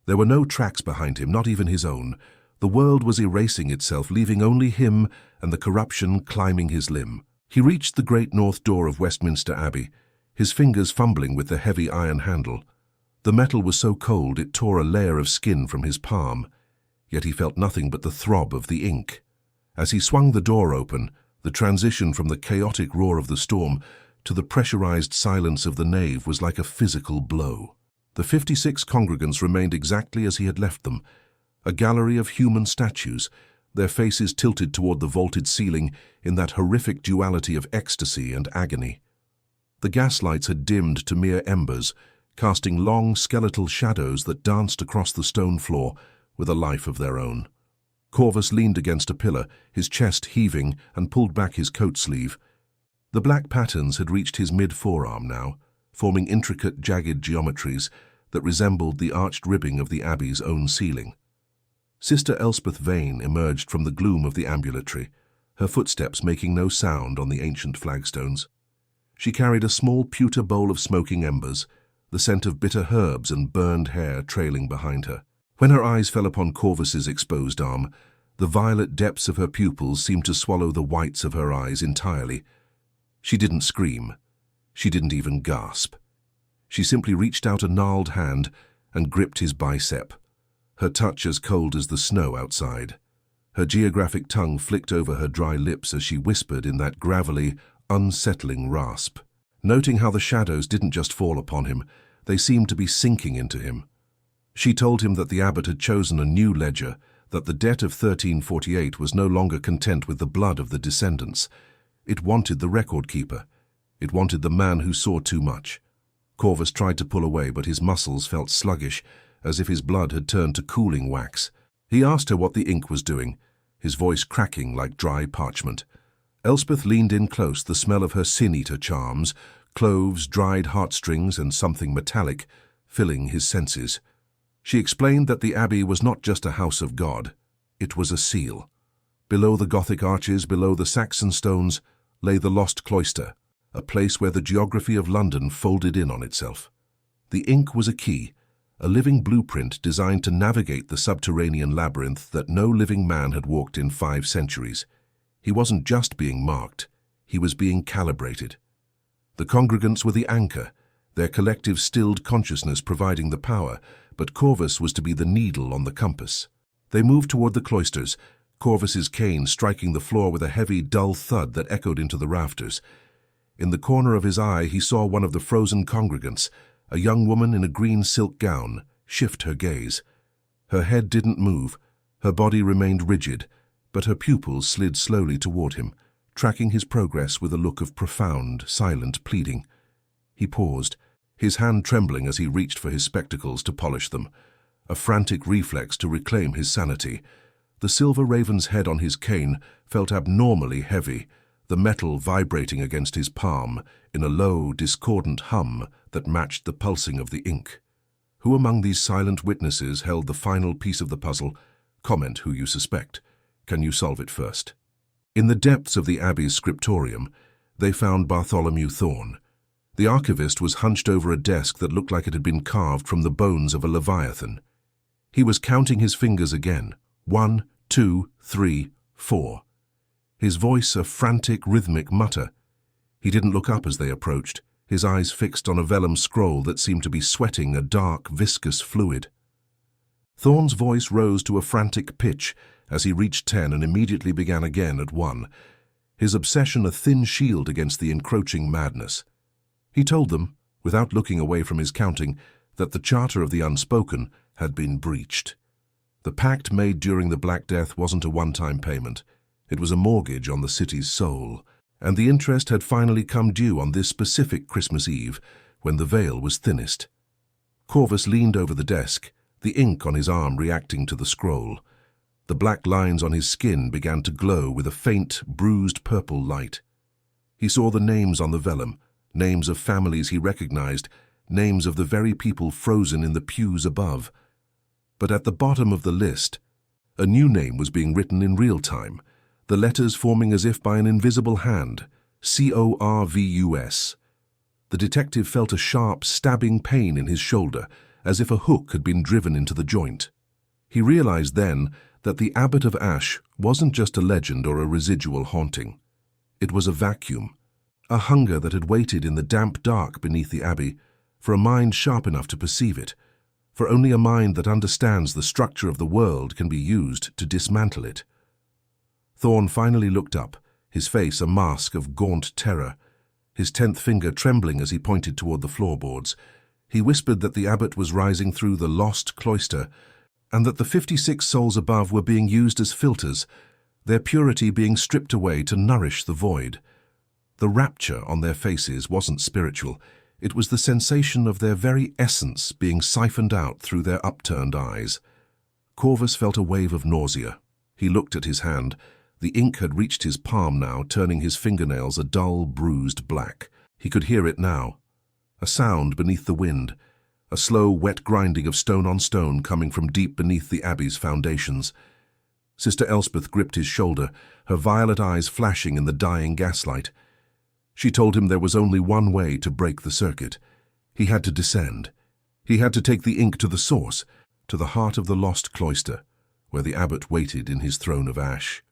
There were no tracks behind him, not even his own. The world was erasing itself, leaving only him and the corruption climbing his limb. He reached the great north door of Westminster Abbey, his fingers fumbling with the heavy iron handle. The metal was so cold it tore a layer of skin from his palm, yet he felt nothing but the throb of the ink. As he swung the door open, the transition from the chaotic roar of the storm to the pressurized silence of the nave was like a physical blow. The 56 congregants remained exactly as he had left them, a gallery of human statues, their faces tilted toward the vaulted ceiling in that horrific duality of ecstasy and agony. The gaslights had dimmed to mere embers, casting long skeletal shadows that danced across the stone floor with a life of their own. Corvus leaned against a pillar, his chest heaving, and pulled back his coat sleeve. The black patterns had reached his mid-forearm now, forming intricate, jagged geometries that resembled the arched ribbing of the Abbey's own ceiling. Sister Elspeth Vane emerged from the gloom of the ambulatory, her footsteps making no sound on the ancient flagstones. She carried a small pewter bowl of smoking embers, the scent of bitter herbs and burned hair trailing behind her. When her eyes fell upon Corvus's exposed arm, the violet depths of her pupils seemed to swallow the whites of her eyes entirely. She didn't scream. She didn't even gasp. She simply reached out a gnarled hand and gripped his bicep, her touch as cold as the snow outside. Her geographic tongue flicked over her dry lips as she whispered in that gravelly, unsettling rasp. Noting how the shadows didn't just fall upon him, they seemed to be sinking into him. She told him that the abbot had chosen a new ledger, that the debt of 1348 was no longer content with the blood of the descendants. It wanted the record-keeper. It wanted the man who saw too much. Corvus tried to pull away, but his muscles felt sluggish, as if his blood had turned to cooling wax. He asked her what the ink was doing, his voice cracking like dry parchment. Elspeth leaned in close, the smell of her sin-eater charms, cloves, dried heartstrings, and something metallic, filling his senses. She explained that the abbey was not just a house of God, it was a seal. Below the Gothic arches, below the Saxon stones, lay the lost cloister, a place where the geography of London folded in on itself. The ink was a key, a living blueprint designed to navigate the subterranean labyrinth that no living man had walked in 5 centuries. He wasn't just being marked, he was being calibrated. The congregants were the anchor, their collective stilled consciousness providing the power, but Corvus was to be the needle on the compass. They moved toward the cloisters, Corvus's cane striking the floor with a heavy, dull thud that echoed into the rafters. In the corner of his eye he saw one of the frozen congregants, a young woman in a green silk gown, shift her gaze. Her head didn't move, her body remained rigid, but her pupils slid slowly toward him, tracking his progress with a look of profound, silent pleading. He paused, his hand trembling as he reached for his spectacles to polish them, a frantic reflex to reclaim his sanity. The silver raven's head on his cane felt abnormally heavy, the metal vibrating against his palm in a low, discordant hum that matched the pulsing of the ink. Who among these silent witnesses held the final piece of the puzzle? Comment who you suspect. Can you solve it first? In the depths of the Abbey's scriptorium, they found Bartholomew Thorne. The archivist was hunched over a desk that looked like it had been carved from the bones of a leviathan. He was counting his fingers again. 1, 2, 3, 4. His voice a frantic, rhythmic mutter. He didn't look up as they approached, his eyes fixed on a vellum scroll that seemed to be sweating a dark, viscous fluid. Thorne's voice rose to a frantic pitch as he reached 10 and immediately began again at 1, his obsession a thin shield against the encroaching madness. He told them, without looking away from his counting, that the charter of the unspoken had been breached. The pact made during the Black Death wasn't a one-time payment. It was a mortgage on the city's soul, and the interest had finally come due on this specific Christmas Eve, when the veil was thinnest. Corvus leaned over the desk, the ink on his arm reacting to the scroll. The black lines on his skin began to glow with a faint, bruised purple light. He saw the names on the vellum, names of families he recognized, names of the very people frozen in the pews above. But at the bottom of the list, a new name was being written in real time, the letters forming as if by an invisible hand, Corvus. The detective felt a sharp, stabbing pain in his shoulder, as if a hook had been driven into the joint. He realized then that the Abbot of Ash wasn't just a legend or a residual haunting. It was a vacuum, a hunger that had waited in the damp dark beneath the abbey, for a mind sharp enough to perceive it, for only a mind that understands the structure of the world can be used to dismantle it. Thorne finally looked up, his face a mask of gaunt terror, his 10th finger trembling as he pointed toward the floorboards. He whispered that the abbot was rising through the lost cloister, and that the 56 souls above were being used as filters, their purity being stripped away to nourish the void. The rapture on their faces wasn't spiritual, it was the sensation of their very essence being siphoned out through their upturned eyes. Corvus felt a wave of nausea. He looked at his hand. The ink had reached his palm now, turning his fingernails a dull, bruised black. He could hear it now. A sound beneath the wind, a slow, wet grinding of stone on stone coming from deep beneath the abbey's foundations. Sister Elspeth gripped his shoulder, her violet eyes flashing in the dying gaslight. She told him there was only one way to break the circuit. He had to descend. He had to take the ink to the source, to the heart of the lost cloister, where the abbot waited in his throne of ash.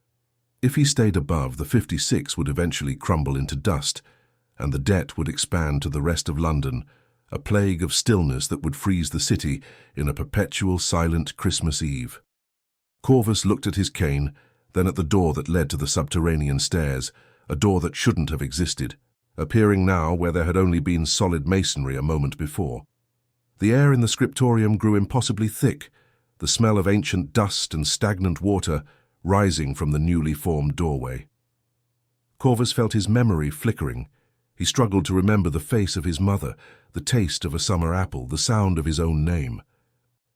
If he stayed above, the 56 would eventually crumble into dust, and the debt would expand to the rest of London, a plague of stillness that would freeze the city in a perpetual silent Christmas Eve. Corvus looked at his cane, then at the door that led to the subterranean stairs, a door that shouldn't have existed, appearing now where there had only been solid masonry a moment before. The air in the scriptorium grew impossibly thick, the smell of ancient dust and stagnant water rising from the newly formed doorway. Corvus felt his memory flickering. He struggled to remember the face of his mother, the taste of a summer apple, the sound of his own name.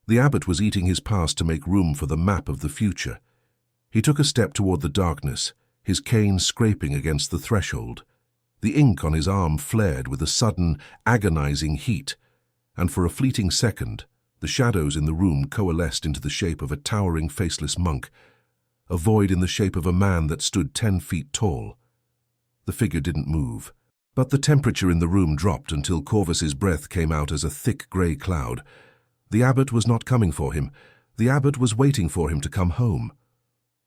The abbot was eating his past to make room for the map of the future. He took a step toward the darkness, his cane scraping against the threshold. The ink on his arm flared with a sudden, agonizing heat, and for a fleeting second, the shadows in the room coalesced into the shape of a towering, faceless monk, a void in the shape of a man that stood 10 feet tall. The figure didn't move, but the temperature in the room dropped until Corvus's breath came out as a thick grey cloud. The abbot was not coming for him. The abbot was waiting for him to come home.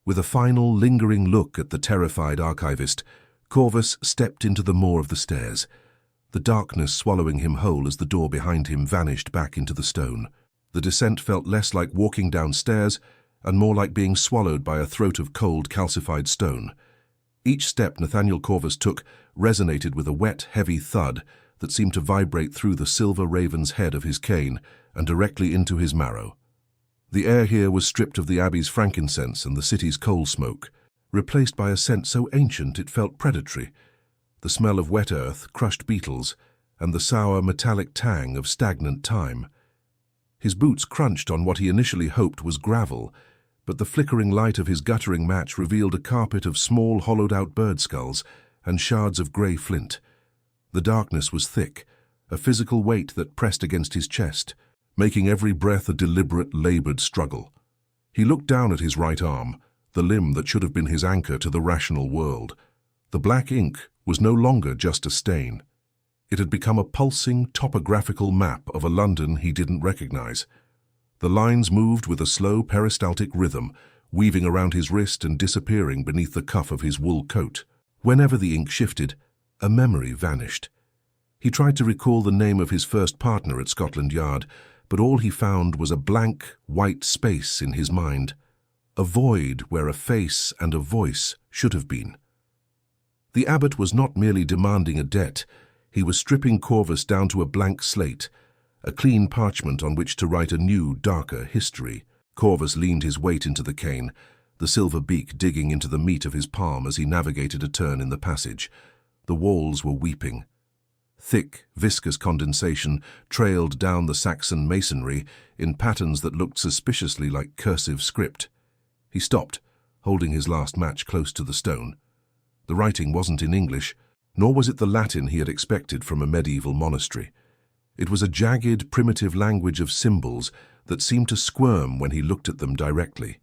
With a final, lingering look at the terrified archivist, Corvus stepped into the maw of the stairs, the darkness swallowing him whole as the door behind him vanished back into the stone. The descent felt less like walking downstairs and more like being swallowed by a throat of cold, calcified stone. Each step Nathaniel Corvus took resonated with a wet, heavy thud that seemed to vibrate through the silver raven's head of his cane and directly into his marrow. The air here was stripped of the abbey's frankincense and the city's coal smoke, replaced by a scent so ancient it felt predatory, the smell of wet earth, crushed beetles, and the sour metallic tang of stagnant time. His boots crunched on what he initially hoped was gravel, but the flickering light of his guttering match revealed a carpet of small hollowed-out bird skulls and shards of grey flint. The darkness was thick, a physical weight that pressed against his chest, making every breath a deliberate, laboured struggle. He looked down at his right arm, the limb that should have been his anchor to the rational world. The black ink was no longer just a stain. It had become a pulsing, topographical map of a London he didn't recognize. The lines moved with a slow peristaltic rhythm, weaving around his wrist and disappearing beneath the cuff of his wool coat. Whenever the ink shifted, a memory vanished. He tried to recall the name of his first partner at Scotland Yard, but all he found was a blank, white space in his mind, a void where a face and a voice should have been. The abbot was not merely demanding a debt, he was stripping Corvus down to a blank slate, a clean parchment on which to write a new, darker history. Corvus leaned his weight into the cane, the silver beak digging into the meat of his palm as he navigated a turn in the passage. The walls were weeping. Thick, viscous condensation trailed down the Saxon masonry in patterns that looked suspiciously like cursive script. He stopped, holding his last match close to the stone. The writing wasn't in English, nor was it the Latin he had expected from a medieval monastery. It was a jagged, primitive language of symbols that seemed to squirm when he looked at them directly.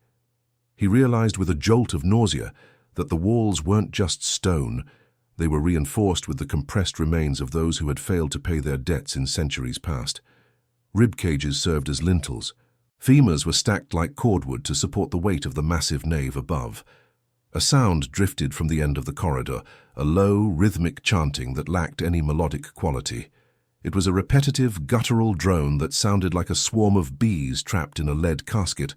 He realized with a jolt of nausea that the walls weren't just stone, they were reinforced with the compressed remains of those who had failed to pay their debts in centuries past. Rib cages served as lintels. Femurs were stacked like cordwood to support the weight of the massive nave above. A sound drifted from the end of the corridor, a low, rhythmic chanting that lacked any melodic quality. It was a repetitive, guttural drone that sounded like a swarm of bees trapped in a lead casket.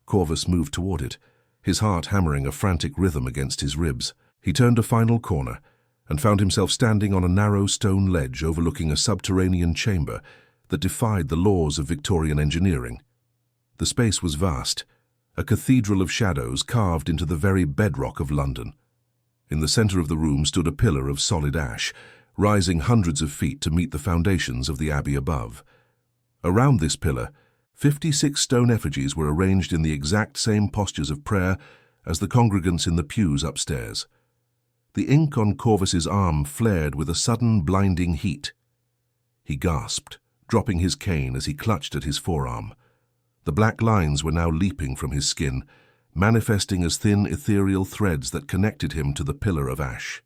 Corvus moved toward it, his heart hammering a frantic rhythm against his ribs. He turned a final corner and found himself standing on a narrow stone ledge overlooking a subterranean chamber that defied the laws of Victorian engineering. The space was vast, a cathedral of shadows carved into the very bedrock of London. In the center of the room stood a pillar of solid ash, rising hundreds of feet to meet the foundations of the abbey above. Around this pillar, 56 stone effigies were arranged in the exact same postures of prayer as the congregants in the pews upstairs. The ink on Corvus's arm flared with a sudden blinding heat. He gasped, dropping his cane as he clutched at his forearm. The black lines were now leaping from his skin, manifesting as thin ethereal threads that connected him to the pillar of ash.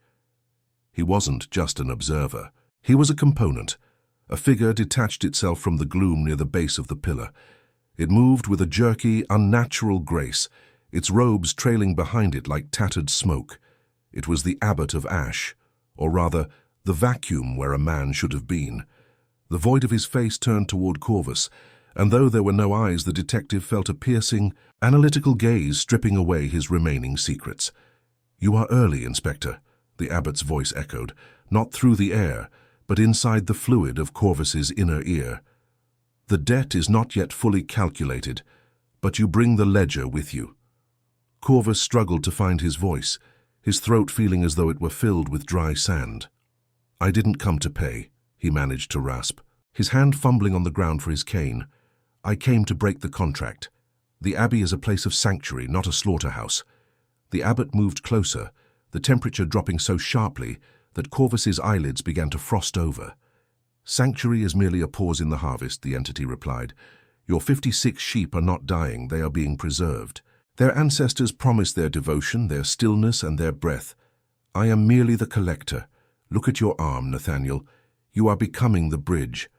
He wasn't just an observer. He was a component. A figure detached itself from the gloom near the base of the pillar. It moved with a jerky, unnatural grace, its robes trailing behind it like tattered smoke. It was the Abbot of Ash, or rather, the vacuum where a man should have been. The void of his face turned toward Corvus, and though there were no eyes, the detective felt a piercing, analytical gaze stripping away his remaining secrets. "You are early, Inspector," the Abbot's voice echoed, not through the air, but inside the fluid of Corvus's inner ear. "The debt is not yet fully calculated, but you bring the ledger with you." Corvus struggled to find his voice, his throat feeling as though it were filled with dry sand. "I didn't come to pay," he managed to rasp, his hand fumbling on the ground for his cane. "I came to break the contract. The Abbey is a place of sanctuary, not a slaughterhouse." The Abbot moved closer, the temperature dropping so sharply that Corvus's eyelids began to frost over. "Sanctuary is merely a pause in the harvest," the entity replied. "Your 56 sheep are not dying, they are being preserved. Their ancestors promised their devotion, their stillness, and their breath. I am merely the collector. Look at your arm, Nathaniel. You are becoming the bridge.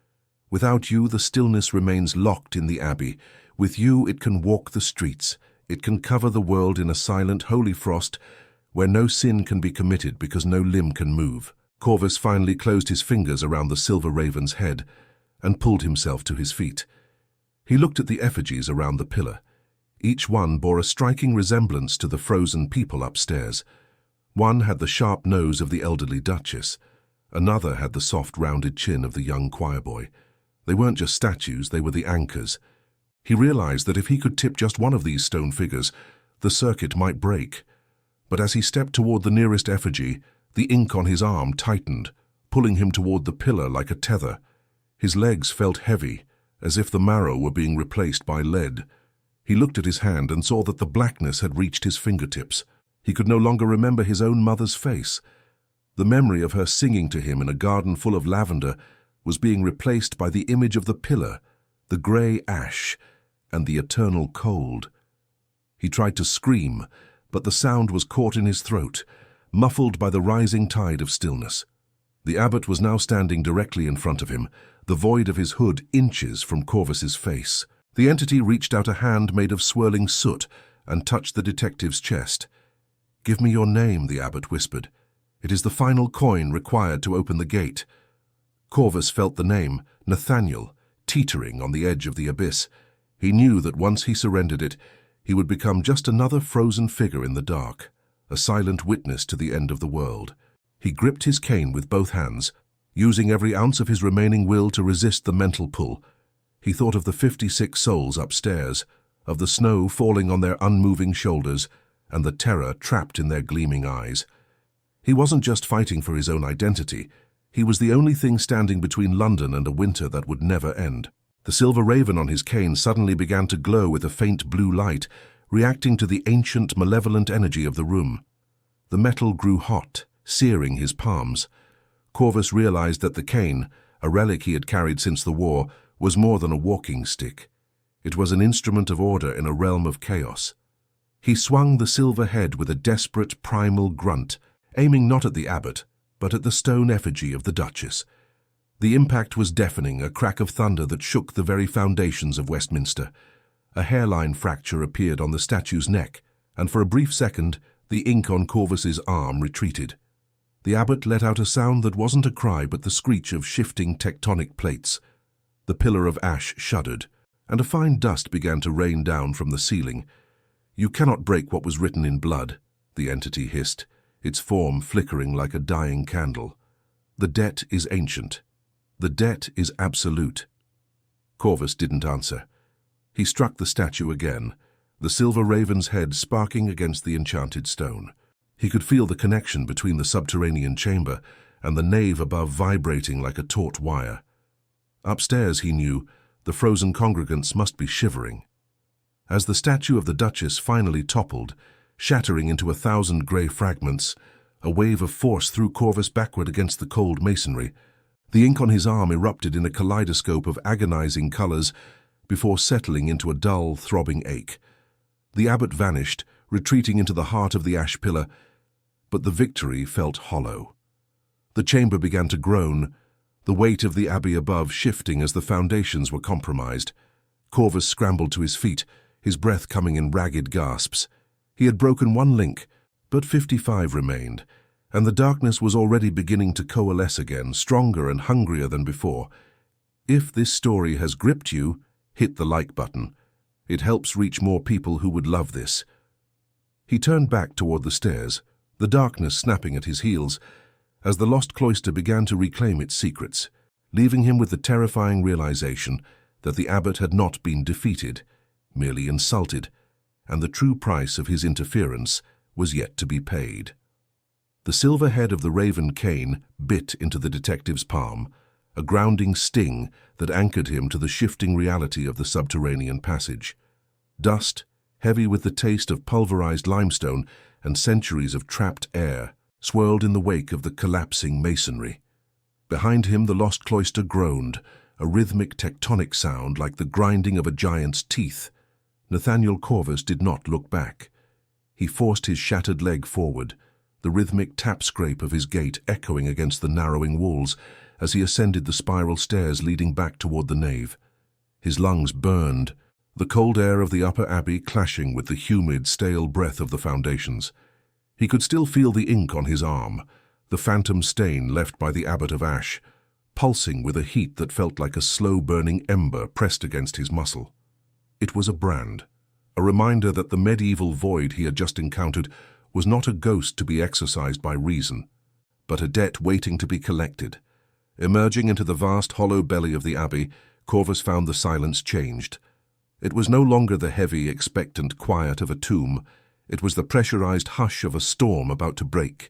Without you, the stillness remains locked in the Abbey. With you, it can walk the streets. It can cover the world in a silent, holy frost where no sin can be committed because no limb can move." Corvus finally closed his fingers around the silver raven's head and pulled himself to his feet. He looked at the effigies around the pillar. Each one bore a striking resemblance to the frozen people upstairs. One had the sharp nose of the elderly Duchess. Another had the soft, rounded chin of the young choirboy. They weren't just statues, they were the anchors. He realized that if he could tip just one of these stone figures, the circuit might break. But as he stepped toward the nearest effigy, the ink on his arm tightened, pulling him toward the pillar like a tether. His legs felt heavy, as if the marrow were being replaced by lead. He looked at his hand and saw that the blackness had reached his fingertips. He could no longer remember his own mother's face. The memory of her singing to him in a garden full of lavender was being replaced by the image of the pillar, the grey ash, and the eternal cold. He tried to scream, but the sound was caught in his throat, muffled by the rising tide of stillness. The Abbot was now standing directly in front of him, the void of his hood inches from Corvus's face. The entity reached out a hand made of swirling soot and touched the detective's chest. "Give me your name," the Abbot whispered. "It is the final coin required to open the gate." Corvus felt the name, Nathaniel, teetering on the edge of the abyss. He knew that once he surrendered it, he would become just another frozen figure in the dark, a silent witness to the end of the world. He gripped his cane with both hands, using every ounce of his remaining will to resist the mental pull. He thought of the 56 souls upstairs, of the snow falling on their unmoving shoulders, and the terror trapped in their gleaming eyes. He wasn't just fighting for his own identity. He was the only thing standing between London and a winter that would never end. The silver raven on his cane suddenly began to glow with a faint blue light, reacting to the ancient, malevolent energy of the room. The metal grew hot, searing his palms. Corvus realized that the cane, a relic he had carried since the war, was more than a walking stick. It was an instrument of order in a realm of chaos. He swung the silver head with a desperate, primal grunt, aiming not at the Abbot, but at the stone effigy of the Duchess. The impact was deafening, a crack of thunder that shook the very foundations of Westminster. A hairline fracture appeared on the statue's neck, and for a brief second, the ink on Corvus's arm retreated. The Abbot let out a sound that wasn't a cry but the screech of shifting tectonic plates. The pillar of ash shuddered, and a fine dust began to rain down from the ceiling. "You cannot break what was written in blood," the entity hissed, its form flickering like a dying candle. "The debt is ancient. The debt is absolute." Corvus didn't answer. He struck the statue again, the silver raven's head sparking against the enchanted stone. He could feel the connection between the subterranean chamber and the nave above vibrating like a taut wire. Upstairs, he knew, the frozen congregants must be shivering. As the statue of the Duchess finally toppled, shattering into 1,000 grey fragments, a wave of force threw Corvus backward against the cold masonry. The ink on his arm erupted in a kaleidoscope of agonizing colors before settling into a dull, throbbing ache. The Abbot vanished, retreating into the heart of the ash pillar, but the victory felt hollow. The chamber began to groan, the weight of the Abbey above shifting as the foundations were compromised. Corvus scrambled to his feet, his breath coming in ragged gasps. He had broken one link, but 55 remained, and the darkness was already beginning to coalesce again, stronger and hungrier than before. If this story has gripped you, hit the like button. It helps reach more people who would love this. He turned back toward the stairs, the darkness snapping at his heels, as the lost cloister began to reclaim its secrets, leaving him with the terrifying realization that the abbot had not been defeated, merely insulted, and the true price of his interference was yet to be paid. The silver head of the raven cane bit into the detective's palm, a grounding sting that anchored him to the shifting reality of the subterranean passage. Dust, heavy with the taste of pulverized limestone and centuries of trapped air, swirled in the wake of the collapsing masonry. Behind him the lost cloister groaned, a rhythmic tectonic sound like the grinding of a giant's teeth. Nathaniel Corvus did not look back. He forced his shattered leg forward, the rhythmic tap-scrape of his gait echoing against the narrowing walls as he ascended the spiral stairs leading back toward the nave. His lungs burned, the cold air of the upper abbey clashing with the humid, stale breath of the foundations. He could still feel the ink on his arm, the phantom stain left by the Abbot of Ash, pulsing with a heat that felt like a slow-burning ember pressed against his muscle. It was a brand, a reminder that the medieval void he had just encountered was not a ghost to be exorcised by reason, but a debt waiting to be collected. Emerging into the vast hollow belly of the abbey, Corvus found the silence changed. It was no longer the heavy, expectant quiet of a tomb. It was the pressurized hush of a storm about to break.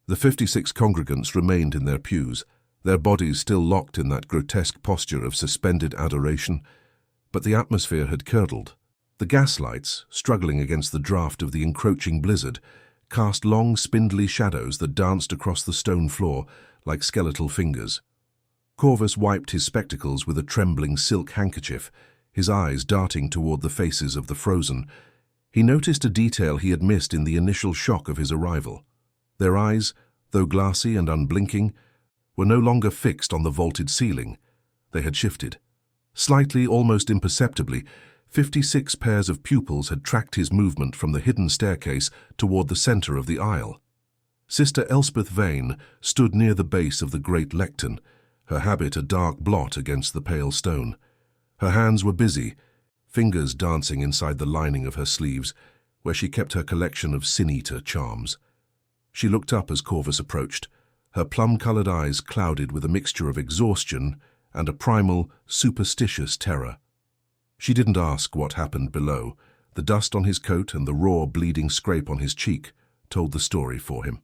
The 56 congregants remained in their pews, their bodies still locked in that grotesque posture of suspended adoration, but the atmosphere had curdled. The gaslights, struggling against the draft of the encroaching blizzard, cast long, spindly shadows that danced across the stone floor like skeletal fingers. Corvus wiped his spectacles with a trembling silk handkerchief, his eyes darting toward the faces of the frozen. He noticed a detail he had missed in the initial shock of his arrival. Their eyes, though glassy and unblinking, were no longer fixed on the vaulted ceiling. They had shifted. Slightly, almost imperceptibly, 56 pairs of pupils had tracked his movement from the hidden staircase toward the center of the aisle. Sister Elspeth Vane stood near the base of the great lectern, her habit a dark blot against the pale stone. Her hands were busy, fingers dancing inside the lining of her sleeves, where she kept her collection of sin-eater charms. She looked up as Corvus approached, her plum-colored eyes clouded with a mixture of exhaustion and a primal, superstitious terror. She didn't ask what happened below. The dust on his coat and the raw, bleeding scrape on his cheek told the story for him.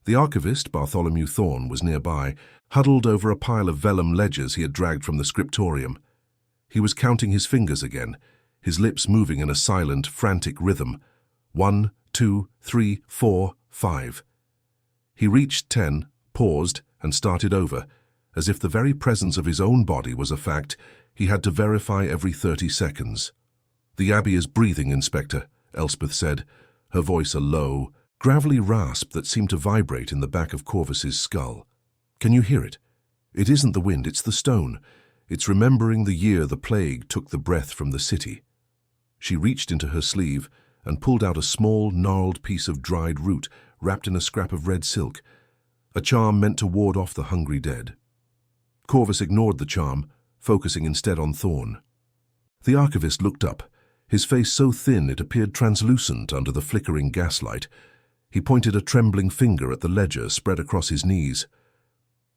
The archivist, Bartholomew Thorne, was nearby, huddled over a pile of vellum ledgers he had dragged from the scriptorium. He was counting his fingers again, his lips moving in a silent, frantic rhythm. 1, 2, 3, 4, 5. He reached 10, paused, and started over. As if the very presence of his own body was a fact, he had to verify every 30 seconds. "The abbey is breathing, Inspector," Elspeth said, her voice a low, gravelly rasp that seemed to vibrate in the back of Corvus's skull. "Can you hear it? It isn't the wind, it's the stone. It's remembering the year the plague took the breath from the city." She reached into her sleeve and pulled out a small, gnarled piece of dried root wrapped in a scrap of red silk, a charm meant to ward off the hungry dead. Corvus ignored the charm, focusing instead on Thorne. The archivist looked up, his face so thin it appeared translucent under the flickering gaslight. He pointed a trembling finger at the ledger spread across his knees.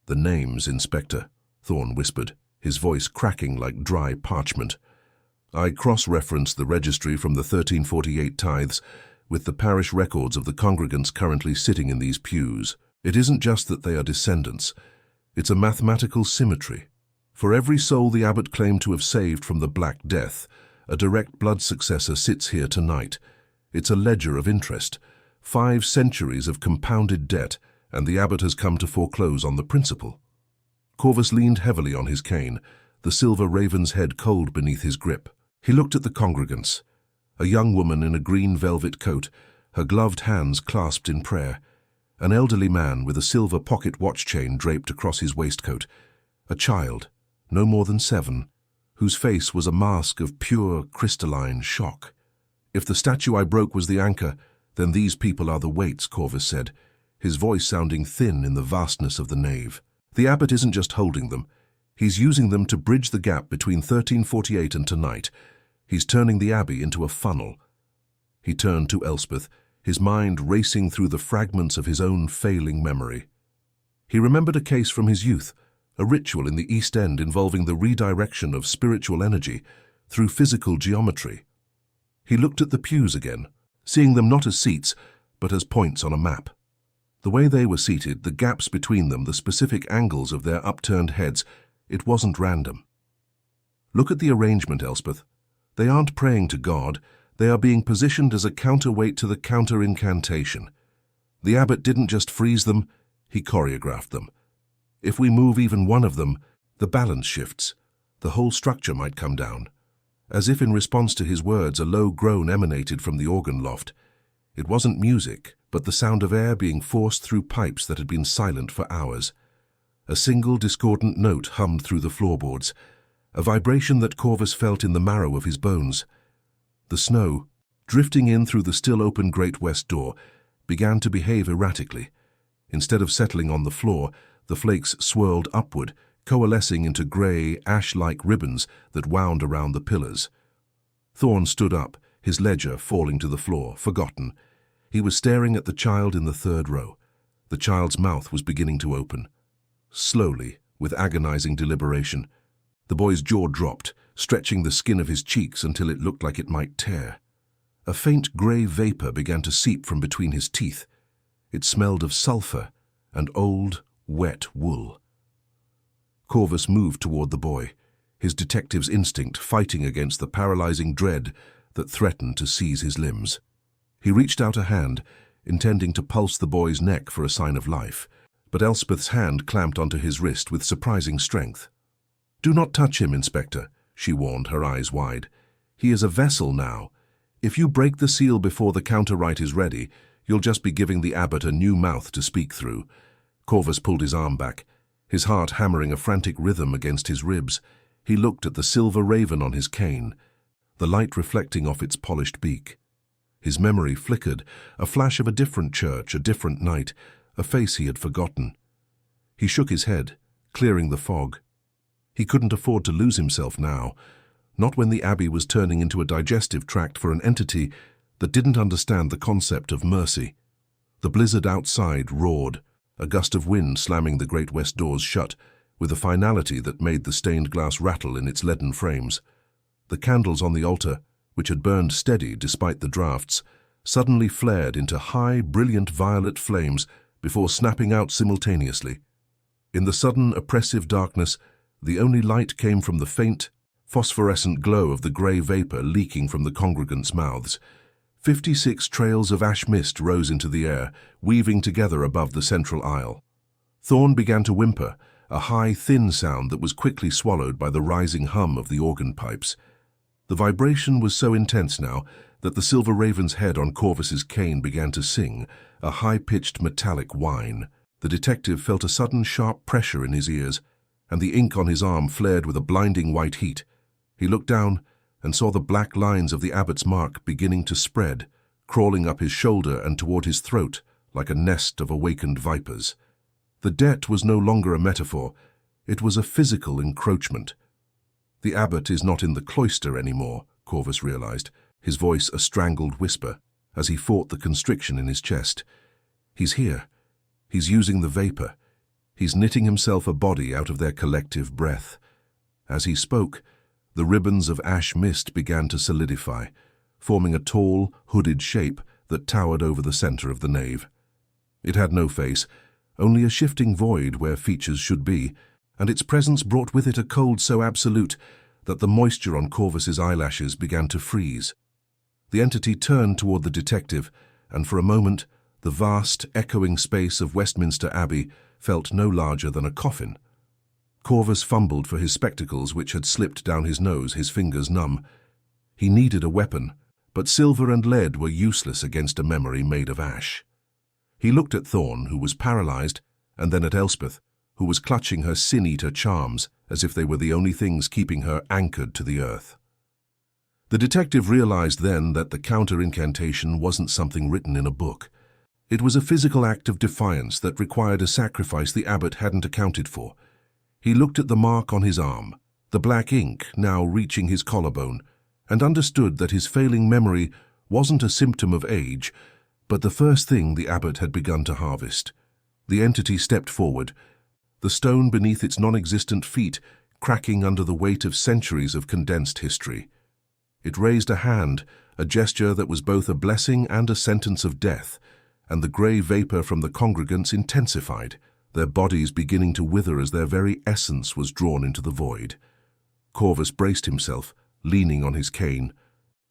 "The names, Inspector," Thorne whispered, his voice cracking like dry parchment. "I cross-referenced the registry from the 1348 tithes with the parish records of the congregants currently sitting in these pews. It isn't just that they are descendants. It's a mathematical symmetry. For every soul the abbot claimed to have saved from the Black Death, a direct blood successor sits here tonight. It's a ledger of interest. 5 centuries of compounded debt, and the abbot has come to foreclose on the principal." Corvus leaned heavily on his cane, the silver raven's head cold beneath his grip. He looked at the congregants, a young woman in a green velvet coat, her gloved hands clasped in prayer, an elderly man with a silver pocket watch chain draped across his waistcoat, a child, no more than 7, whose face was a mask of pure crystalline shock. "If the statue I broke was the anchor, then these people are the weights," Corvus said, his voice sounding thin in the vastness of the nave. "The abbot isn't just holding them. He's using them to bridge the gap between 1348 and tonight. He's turning the abbey into a funnel." He turned to Elspeth, his mind racing through the fragments of his own failing memory. He remembered a case from his youth, a ritual in the East End involving the redirection of spiritual energy through physical geometry. He looked at the pews again, seeing them not as seats, but as points on a map. The way they were seated, the gaps between them, the specific angles of their upturned heads, it wasn't random. "Look at the arrangement, Elspeth. They aren't praying to God, they are being positioned as a counterweight to the counter-incantation. The abbot didn't just freeze them, he choreographed them. If we move even one of them, the balance shifts. The whole structure might come down." As if in response to his words, a low groan emanated from the organ loft. It wasn't music, but the sound of air being forced through pipes that had been silent for hours. A single discordant note hummed through the floorboards, a vibration that Corvus felt in the marrow of his bones. The snow, drifting in through the still-open great west door, began to behave erratically. Instead of settling on the floor, the flakes swirled upward, coalescing into grey, ash-like ribbons that wound around the pillars. Thorn stood up, his ledger falling to the floor, forgotten. He was staring at the child in the third row. The child's mouth was beginning to open. Slowly, with agonizing deliberation. The boy's jaw dropped, stretching the skin of his cheeks until it looked like it might tear. A faint grey vapour began to seep from between his teeth. It smelled of sulphur and old, wet wool. Corvus moved toward the boy, his detective's instinct fighting against the paralyzing dread that threatened to seize his limbs. He reached out a hand, intending to pulse the boy's neck for a sign of life, but Elspeth's hand clamped onto his wrist with surprising strength. "Do not touch him, Inspector," she warned, her eyes wide. "He is a vessel now. If you break the seal before the counter-rite is ready, you'll just be giving the abbot a new mouth to speak through." Corvus pulled his arm back, his heart hammering a frantic rhythm against his ribs. He looked at the silver raven on his cane, the light reflecting off its polished beak. His memory flickered, a flash of a different church, a different night, a face he had forgotten. He shook his head, clearing the fog. He couldn't afford to lose himself now, not when the abbey was turning into a digestive tract for an entity that didn't understand the concept of mercy. The blizzard outside roared, a gust of wind slamming the great west doors shut, with a finality that made the stained glass rattle in its leaden frames. The candles on the altar, which had burned steady despite the drafts, suddenly flared into high, brilliant violet flames before snapping out simultaneously. In the sudden, oppressive darkness, the only light came from the faint, phosphorescent glow of the grey vapour leaking from the congregants' mouths. 56 trails of ash mist rose into the air, weaving together above the central aisle. Thorn began to whimper, a high, thin sound that was quickly swallowed by the rising hum of the organ pipes. The vibration was so intense now that the silver raven's head on Corvus's cane began to sing, a high-pitched metallic whine. The detective felt a sudden sharp pressure in his ears, and the ink on his arm flared with a blinding white heat. He looked down and saw the black lines of the abbot's mark beginning to spread, crawling up his shoulder and toward his throat like a nest of awakened vipers. The debt was no longer a metaphor, it was a physical encroachment. "The abbot is not in the cloister anymore," Corvus realized, his voice a strangled whisper, as he fought the constriction in his chest. "He's here. He's using the vapor. He's knitting himself a body out of their collective breath." As he spoke, the ribbons of ash mist began to solidify, forming a tall, hooded shape that towered over the center of the nave. It had no face, only a shifting void where features should be, and its presence brought with it a cold so absolute that the moisture on Corvus's eyelashes began to freeze. The entity turned toward the detective, and for a moment, the vast, echoing space of Westminster Abbey felt no larger than a coffin. Corvus fumbled for his spectacles, which had slipped down his nose, his fingers numb. He needed a weapon, but silver and lead were useless against a memory made of ash. He looked at Thorn, who was paralyzed, and then at Elspeth, who was clutching her sin-eater charms as if they were the only things keeping her anchored to the earth. The detective realized then that the counter-incantation wasn't something written in a book. It was a physical act of defiance that required a sacrifice the abbot hadn't accounted for. He looked at the mark on his arm, the black ink now reaching his collarbone, and understood that his failing memory wasn't a symptom of age, but the first thing the abbot had begun to harvest. The entity stepped forward, the stone beneath its non-existent feet cracking under the weight of centuries of condensed history. It raised a hand, a gesture that was both a blessing and a sentence of death, and the grey vapour from the congregants intensified, their bodies beginning to wither as their very essence was drawn into the void. Corvus braced himself, leaning on his cane,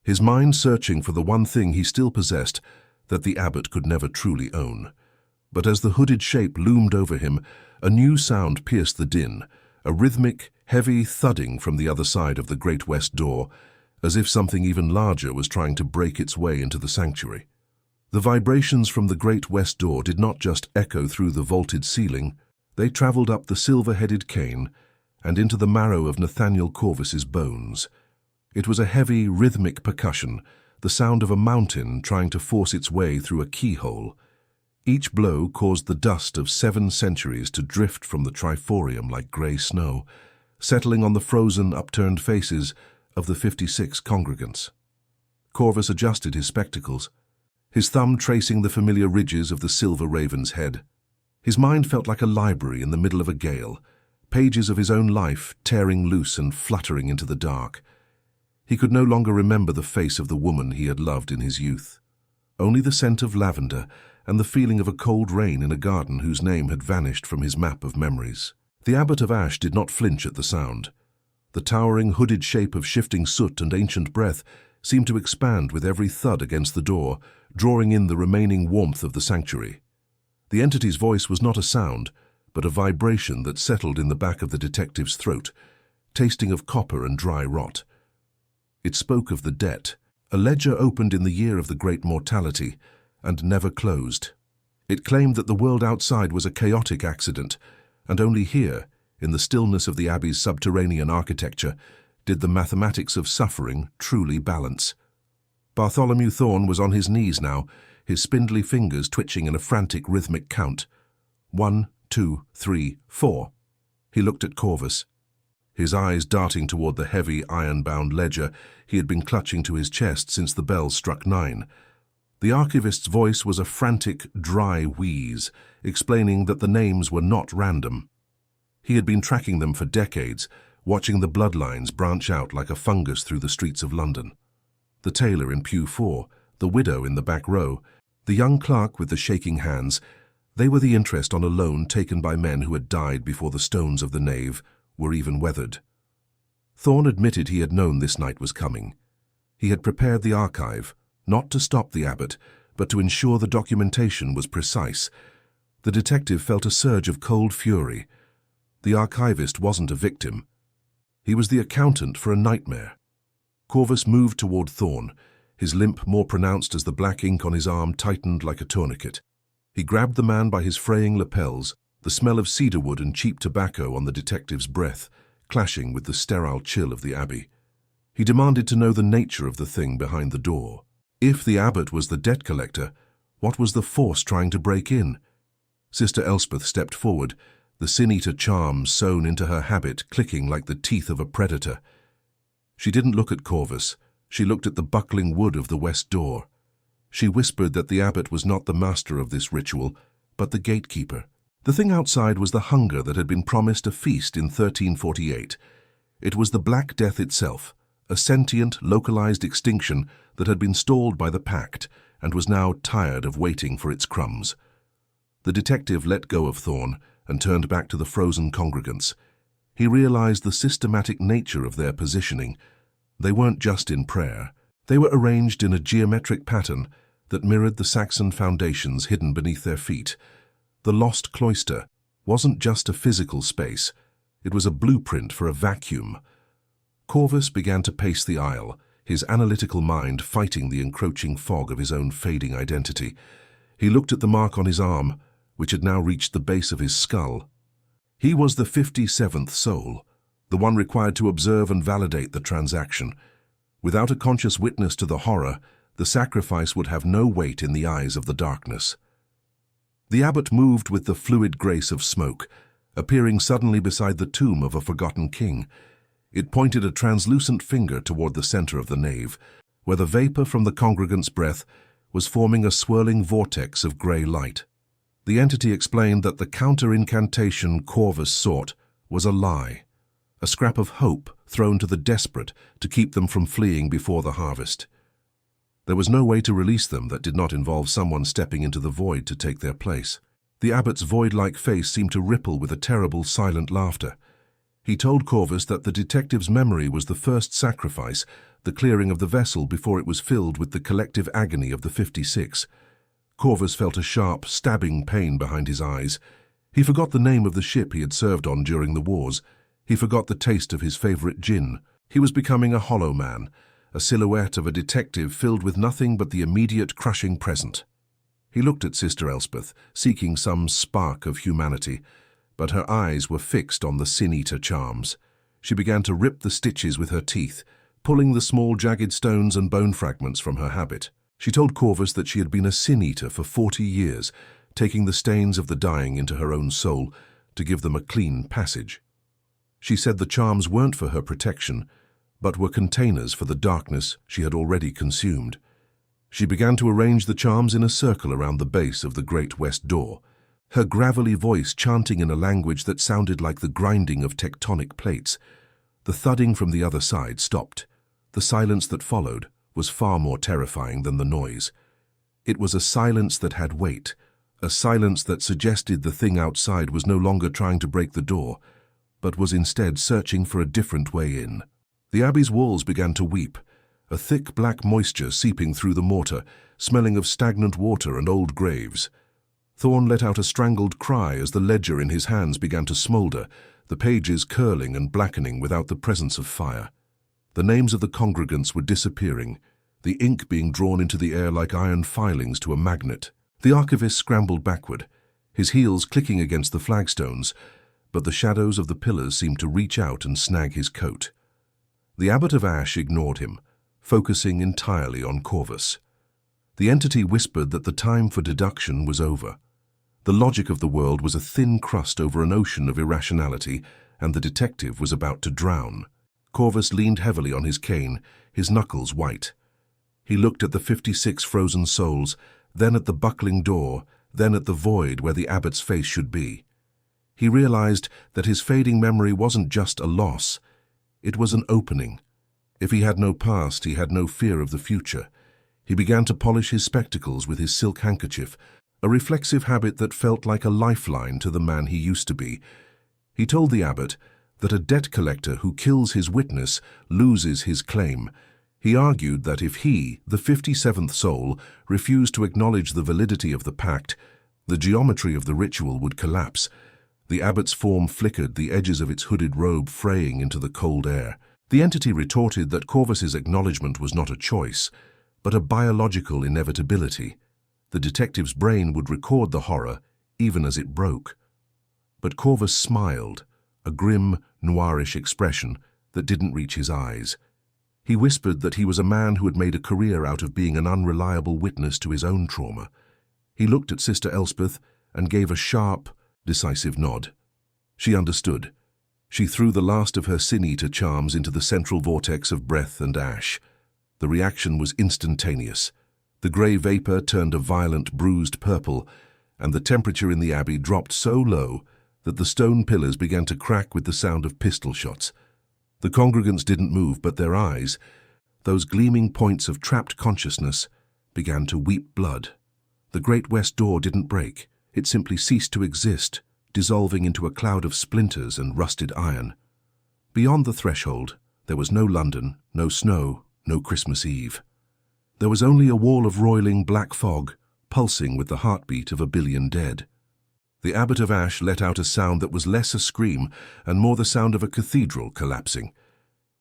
his mind searching for the one thing he still possessed that the abbot could never truly own. But as the hooded shape loomed over him, a new sound pierced the din, a rhythmic, heavy thudding from the other side of the great west door, as if something even larger was trying to break its way into the sanctuary. The vibrations from the great west door did not just echo through the vaulted ceiling, they travelled up the silver-headed cane and into the marrow of Nathaniel Corvus's bones. It was a heavy, rhythmic percussion, the sound of a mountain trying to force its way through a keyhole. Each blow caused the dust of 7 centuries to drift from the triforium like grey snow, settling on the frozen, upturned faces of the 56 congregants. Corvus adjusted his spectacles, his thumb tracing the familiar ridges of the silver raven's head. His mind felt like a library in the middle of a gale, pages of his own life tearing loose and fluttering into the dark. He could no longer remember the face of the woman he had loved in his youth. Only the scent of lavender and the feeling of a cold rain in a garden whose name had vanished from his map of memories. The Abbot of Ash did not flinch at the sound. The towering, hooded shape of shifting soot and ancient breath seemed to expand with every thud against the door, drawing in the remaining warmth of the sanctuary. The entity's voice was not a sound, but a vibration that settled in the back of the detective's throat, tasting of copper and dry rot. It spoke of the debt, a ledger opened in the year of the great mortality, and never closed. It claimed that the world outside was a chaotic accident, and only here, in the stillness of the Abbey's subterranean architecture, did the mathematics of suffering truly balance. Bartholomew Thorne was on his knees now, his spindly fingers twitching in a frantic rhythmic count. 1, 2, 3, 4. He looked at Corvus, his eyes darting toward the heavy, iron-bound ledger he had been clutching to his chest since the bells struck 9. The archivist's voice was a frantic, dry wheeze, explaining that the names were not random. He had been tracking them for decades, watching the bloodlines branch out like a fungus through the streets of London. The tailor in pew 4, the widow in the back row, the young clerk with the shaking hands, they were the interest on a loan taken by men who had died before the stones of the nave were even weathered. Thorne admitted he had known this night was coming. He had prepared the archive, not to stop the abbot, but to ensure the documentation was precise. The detective felt a surge of cold fury. The archivist wasn't a victim. He was the accountant for a nightmare. Corvus moved toward Thorne, his limp more pronounced as the black ink on his arm tightened like a tourniquet. He grabbed the man by his fraying lapels, the smell of cedarwood and cheap tobacco on the detective's breath, clashing with the sterile chill of the abbey. He demanded to know the nature of the thing behind the door. If the abbot was the debt collector, what was the force trying to break in? Sister Elspeth stepped forward, the sin-eater charms sewn into her habit clicking like the teeth of a predator. She didn't look at Corvus. She looked at the buckling wood of the west door. She whispered that the abbot was not the master of this ritual, but the gatekeeper. The thing outside was the hunger that had been promised a feast in 1348. It was the Black Death itself, a sentient, localized extinction that had been stalled by the pact and was now tired of waiting for its crumbs. The detective let go of Thorne and turned back to the frozen congregants. He realized the systematic nature of their positioning. They weren't just in prayer. They were arranged in a geometric pattern that mirrored the Saxon foundations hidden beneath their feet. The lost cloister wasn't just a physical space. It was a blueprint for a vacuum. Corvus began to pace the aisle, his analytical mind fighting the encroaching fog of his own fading identity. He looked at the mark on his arm, which had now reached the base of his skull. He was the 57th soul, the one required to observe and validate the transaction. Without a conscious witness to the horror, the sacrifice would have no weight in the eyes of the darkness. The abbot moved with the fluid grace of smoke, appearing suddenly beside the tomb of a forgotten king. It pointed a translucent finger toward the center of the nave, where the vapor from the congregants' breath was forming a swirling vortex of grey light. The entity explained that the counter-incantation Corvus sought was a lie, a scrap of hope thrown to the desperate to keep them from fleeing before the harvest. There was no way to release them that did not involve someone stepping into the void to take their place. The abbot's void-like face seemed to ripple with a terrible, silent laughter. He told Corvus that the detective's memory was the first sacrifice, the clearing of the vessel before it was filled with the collective agony of the 56. Corvus felt a sharp, stabbing pain behind his eyes. He forgot the name of the ship he had served on during the wars. He forgot the taste of his favorite gin. He was becoming a hollow man, a silhouette of a detective filled with nothing but the immediate crushing present. He looked at Sister Elspeth, seeking some spark of humanity, but her eyes were fixed on the sin-eater charms. She began to rip the stitches with her teeth, pulling the small jagged stones and bone fragments from her habit. She told Corvus that she had been a sin-eater for 40 years, taking the stains of the dying into her own soul to give them a clean passage. She said the charms weren't for her protection, but were containers for the darkness she had already consumed. She began to arrange the charms in a circle around the base of the great west door, her gravelly voice chanting in a language that sounded like the grinding of tectonic plates. The thudding from the other side stopped. The silence that followed was far more terrifying than the noise. It was a silence that had weight, a silence that suggested the thing outside was no longer trying to break the door, but was instead searching for a different way in. The abbey's walls began to weep, a thick black moisture seeping through the mortar, smelling of stagnant water and old graves. Thorn let out a strangled cry as the ledger in his hands began to smoulder, the pages curling and blackening without the presence of fire. The names of the congregants were disappearing, the ink being drawn into the air like iron filings to a magnet. The archivist scrambled backward, his heels clicking against the flagstones, but the shadows of the pillars seemed to reach out and snag his coat. The Abbot of Ash ignored him, focusing entirely on Corvus. The entity whispered that the time for deduction was over. The logic of the world was a thin crust over an ocean of irrationality, and the detective was about to drown. Corvus leaned heavily on his cane, his knuckles white. He looked at the 56 frozen souls, then at the buckling door, then at the void where the abbot's face should be. He realized that his fading memory wasn't just a loss, it was an opening. If he had no past, he had no fear of the future. He began to polish his spectacles with his silk handkerchief, a reflexive habit that felt like a lifeline to the man he used to be. He told the abbot that a debt collector who kills his witness loses his claim. He argued that if he, the 57th soul, refused to acknowledge the validity of the pact, the geometry of the ritual would collapse. The abbot's form flickered, the edges of its hooded robe fraying into the cold air. The entity retorted that Corvus's acknowledgement was not a choice, but a biological inevitability. The detective's brain would record the horror, even as it broke. But Corvus smiled, a grim, noirish expression that didn't reach his eyes. He whispered that he was a man who had made a career out of being an unreliable witness to his own trauma. He looked at Sister Elspeth and gave a sharp, decisive nod. She understood. She threw the last of her sin-eater charms into the central vortex of breath and ash. The reaction was instantaneous. The grey vapor turned a violent, bruised purple, and the temperature in the abbey dropped so low that the stone pillars began to crack with the sound of pistol shots. The congregants didn't move, but their eyes, those gleaming points of trapped consciousness, began to weep blood. The great west door didn't break. It simply ceased to exist, dissolving into a cloud of splinters and rusted iron. Beyond the threshold, there was no London, no snow, no Christmas Eve. There was only a wall of roiling black fog, pulsing with the heartbeat of a billion dead. The Abbot of Ash let out a sound that was less a scream and more the sound of a cathedral collapsing.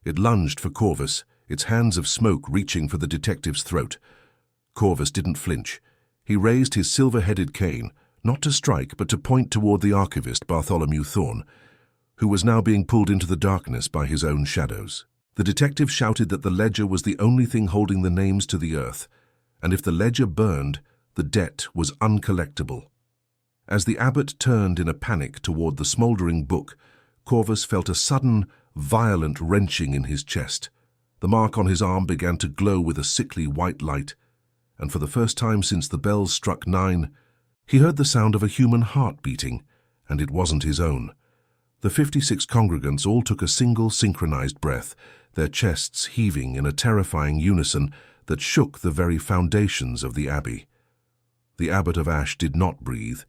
It lunged for Corvus, its hands of smoke reaching for the detective's throat. Corvus didn't flinch. He raised his silver-headed cane, not to strike but to point toward the archivist Bartholomew Thorne, who was now being pulled into the darkness by his own shadows. The detective shouted that the ledger was the only thing holding the names to the earth, and if the ledger burned, the debt was uncollectible. As the abbot turned in a panic toward the smouldering book, Corvus felt a sudden, violent wrenching in his chest. The mark on his arm began to glow with a sickly white light, and for the first time since the bells struck 9, he heard the sound of a human heart beating, and it wasn't his own. The 56 congregants all took a single synchronized breath, their chests heaving in a terrifying unison that shook the very foundations of the abbey. The abbot of Ash did not breathe,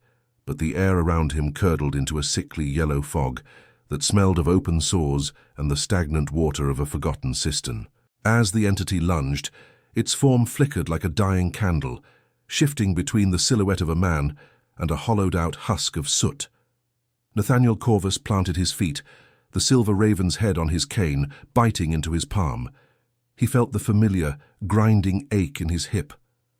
but the air around him curdled into a sickly yellow fog that smelled of open sores and the stagnant water of a forgotten cistern. As the entity lunged, its form flickered like a dying candle, shifting between the silhouette of a man and a hollowed-out husk of soot. Nathaniel Corvus planted his feet, the silver raven's head on his cane, biting into his palm. He felt the familiar, grinding ache in his hip,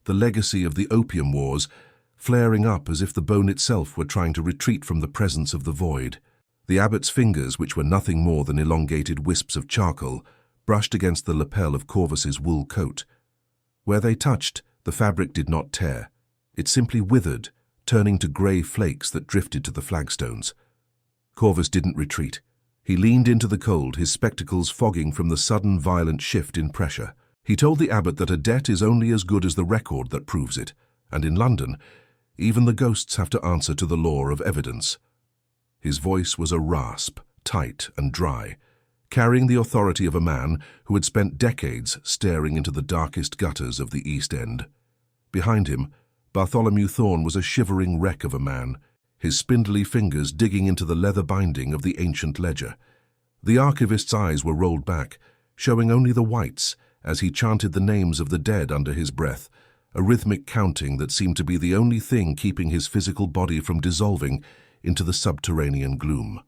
the legacy of the Opium Wars, flaring up as if the bone itself were trying to retreat from the presence of the void. The abbot's fingers, which were nothing more than elongated wisps of charcoal, brushed against the lapel of Corvus's wool coat. Where they touched, the fabric did not tear. It simply withered, turning to grey flakes that drifted to the flagstones. Corvus didn't retreat. He leaned into the cold, his spectacles fogging from the sudden violent shift in pressure. He told the abbot that a debt is only as good as the record that proves it, and in London, even the ghosts have to answer to the law of evidence. His voice was a rasp, tight and dry, carrying the authority of a man who had spent decades staring into the darkest gutters of the East End. Behind him, Bartholomew Thorne was a shivering wreck of a man, his spindly fingers digging into the leather binding of the ancient ledger. The archivist's eyes were rolled back, showing only the whites as he chanted the names of the dead under his breath, a rhythmic counting that seemed to be the only thing keeping his physical body from dissolving into the subterranean gloom.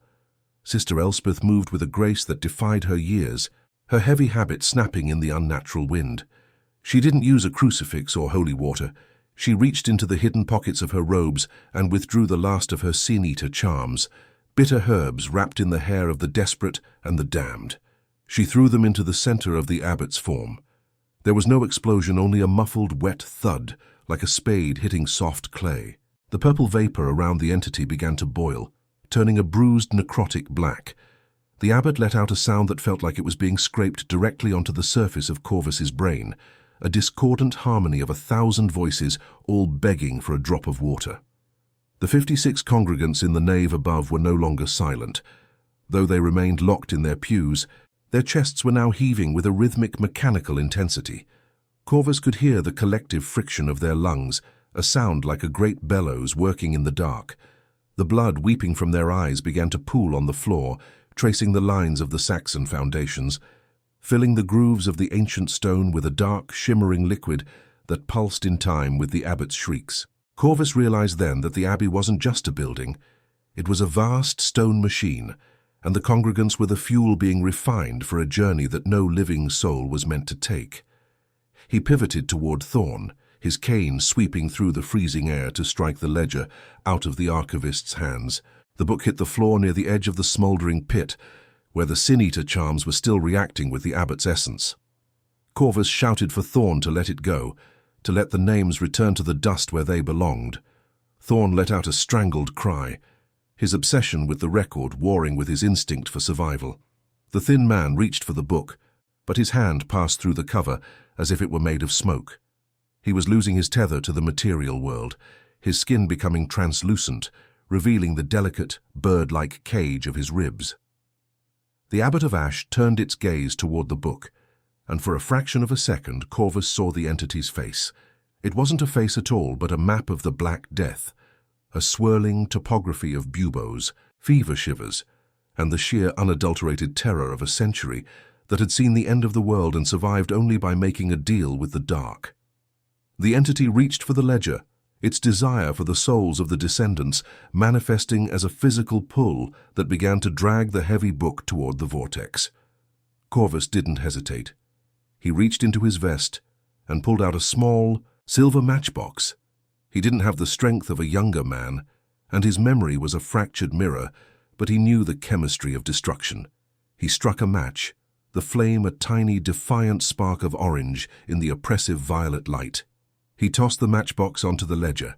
Sister Elspeth moved with a grace that defied her years, her heavy habit snapping in the unnatural wind. She didn't use a crucifix or holy water. She reached into the hidden pockets of her robes and withdrew the last of her sin-eater charms, bitter herbs wrapped in the hair of the desperate and the damned. She threw them into the center of the abbot's form. There was no explosion, only a muffled, wet thud, like a spade hitting soft clay. The purple vapor around the entity began to boil, turning a bruised, necrotic black. The abbot let out a sound that felt like it was being scraped directly onto the surface of Corvus's brain, a discordant harmony of 1,000 voices, all begging for a drop of water. The 56 congregants in the nave above were no longer silent. Though they remained locked in their pews, their chests were now heaving with a rhythmic, mechanical intensity. Corvus could hear the collective friction of their lungs, a sound like a great bellows working in the dark. The blood weeping from their eyes began to pool on the floor, tracing the lines of the Saxon foundations, filling the grooves of the ancient stone with a dark, shimmering liquid that pulsed in time with the abbot's shrieks. Corvus realized then that the abbey wasn't just a building. It was a vast stone machine, and the congregants were the fuel being refined for a journey that no living soul was meant to take. He pivoted toward Thorne, his cane sweeping through the freezing air to strike the ledger out of the archivist's hands. The book hit the floor near the edge of the smouldering pit, where the sin-eater charms were still reacting with the abbot's essence. Corvus shouted for Thorne to let it go, to let the names return to the dust where they belonged. Thorne let out a strangled cry, his obsession with the record warring with his instinct for survival. The thin man reached for the book, but his hand passed through the cover as if it were made of smoke. He was losing his tether to the material world, his skin becoming translucent, revealing the delicate, bird-like cage of his ribs. The Abbot of Ash turned its gaze toward the book, and for a fraction of a second Corvus saw the entity's face. It wasn't a face at all, but a map of the Black Death, a swirling topography of buboes, fever shivers, and the sheer unadulterated terror of a century that had seen the end of the world and survived only by making a deal with the dark. The entity reached for the ledger, its desire for the souls of the descendants manifesting as a physical pull that began to drag the heavy book toward the vortex. Corvus didn't hesitate. He reached into his vest and pulled out a small, silver matchbox. He didn't have the strength of a younger man, and his memory was a fractured mirror, but he knew the chemistry of destruction. He struck a match, the flame a tiny, defiant spark of orange in the oppressive violet light. He tossed the matchbox onto the ledger.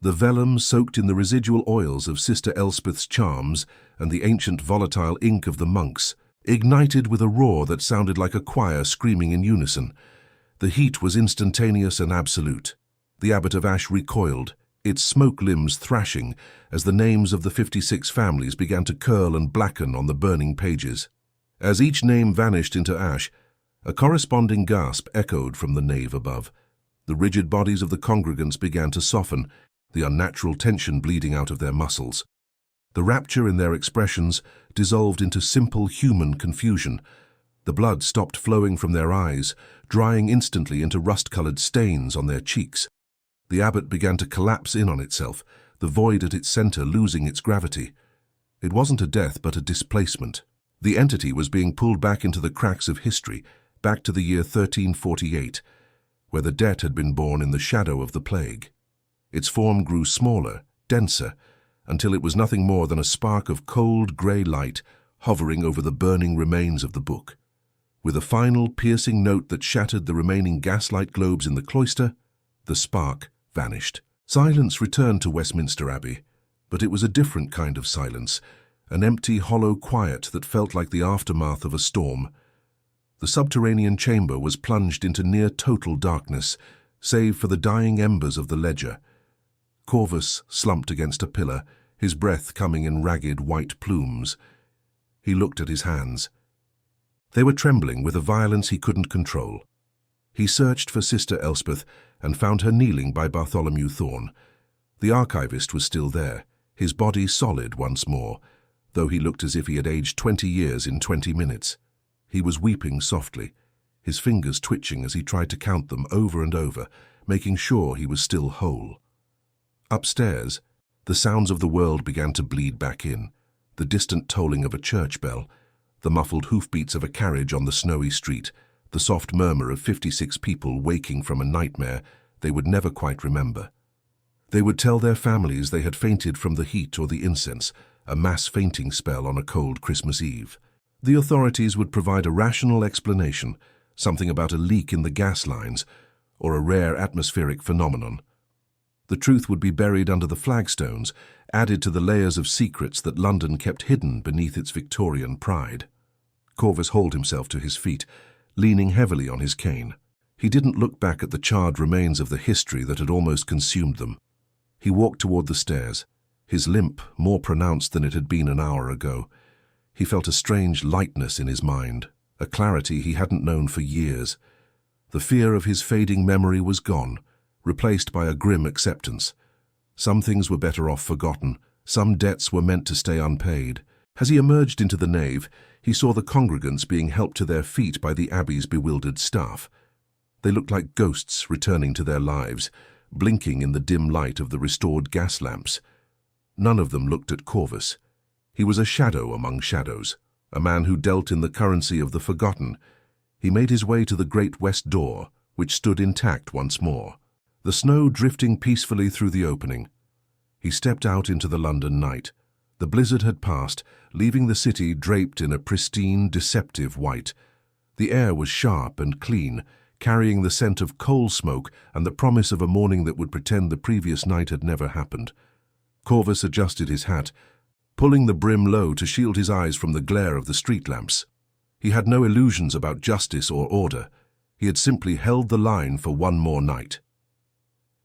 The vellum, soaked in the residual oils of Sister Elspeth's charms and the ancient volatile ink of the monks, ignited with a roar that sounded like a choir screaming in unison. The heat was instantaneous and absolute. The Abbot of Ash recoiled, its smoke limbs thrashing as the names of the 56 families began to curl and blacken on the burning pages. As each name vanished into ash, a corresponding gasp echoed from the nave above. The rigid bodies of the congregants began to soften, the unnatural tension bleeding out of their muscles. The rapture in their expressions dissolved into simple human confusion. The blood stopped flowing from their eyes, drying instantly into rust-colored stains on their cheeks. The abbot began to collapse in on itself, the void at its center losing its gravity. It wasn't a death but a displacement. The entity was being pulled back into the cracks of history, back to the year 1348, where the debt had been born in the shadow of the plague. Its form grew smaller, denser, until it was nothing more than a spark of cold grey light hovering over the burning remains of the book. With a final piercing note that shattered the remaining gaslight globes in the cloister, the spark vanished. Silence returned to Westminster Abbey, but it was a different kind of silence, an empty, hollow quiet that felt like the aftermath of a storm. The subterranean chamber was plunged into near-total darkness, save for the dying embers of the ledger. Corvus slumped against a pillar, his breath coming in ragged white plumes. He looked at his hands. They were trembling with a violence he couldn't control. He searched for Sister Elspeth and found her kneeling by Bartholomew Thorne. The archivist was still there, his body solid once more, though he looked as if he had aged 20 years in 20 minutes. He was weeping softly, his fingers twitching as he tried to count them over and over, making sure he was still whole. Upstairs, the sounds of the world began to bleed back in, the distant tolling of a church bell, the muffled hoofbeats of a carriage on the snowy street, the soft murmur of 56 people waking from a nightmare they would never quite remember. They would tell their families they had fainted from the heat or the incense, a mass fainting spell on a cold Christmas Eve. The authorities would provide a rational explanation, something about a leak in the gas lines, or a rare atmospheric phenomenon. The truth would be buried under the flagstones, added to the layers of secrets that London kept hidden beneath its Victorian pride. Corvus hauled himself to his feet, leaning heavily on his cane. He didn't look back at the charred remains of the history that had almost consumed them. He walked toward the stairs, his limp more pronounced than it had been an hour ago. He felt a strange lightness in his mind, a clarity he hadn't known for years. The fear of his fading memory was gone, replaced by a grim acceptance. Some things were better off forgotten, some debts were meant to stay unpaid. As he emerged into the nave, he saw the congregants being helped to their feet by the Abbey's bewildered staff. They looked like ghosts returning to their lives, blinking in the dim light of the restored gas lamps. None of them looked at Corvus. He was a shadow among shadows, a man who dealt in the currency of the forgotten. He made his way to the great west door, which stood intact once more, the snow drifting peacefully through the opening. He stepped out into the London night. The blizzard had passed, leaving the city draped in a pristine, deceptive white. The air was sharp and clean, carrying the scent of coal smoke and the promise of a morning that would pretend the previous night had never happened. Corvus adjusted his hat, pulling the brim low to shield his eyes from the glare of the street lamps. He had no illusions about justice or order. He had simply held the line for one more night.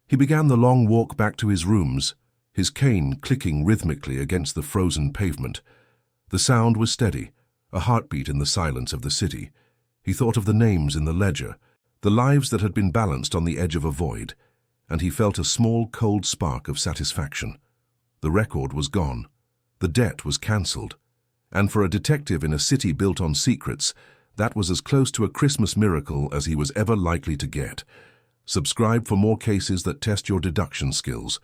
He began the long walk back to his rooms, his cane clicking rhythmically against the frozen pavement. The sound was steady, a heartbeat in the silence of the city. He thought of the names in the ledger, the lives that had been balanced on the edge of a void, and he felt a small, cold spark of satisfaction. The record was gone. The debt was cancelled. And for a detective in a city built on secrets, that was as close to a Christmas miracle as he was ever likely to get. Subscribe for more cases that test your deduction skills.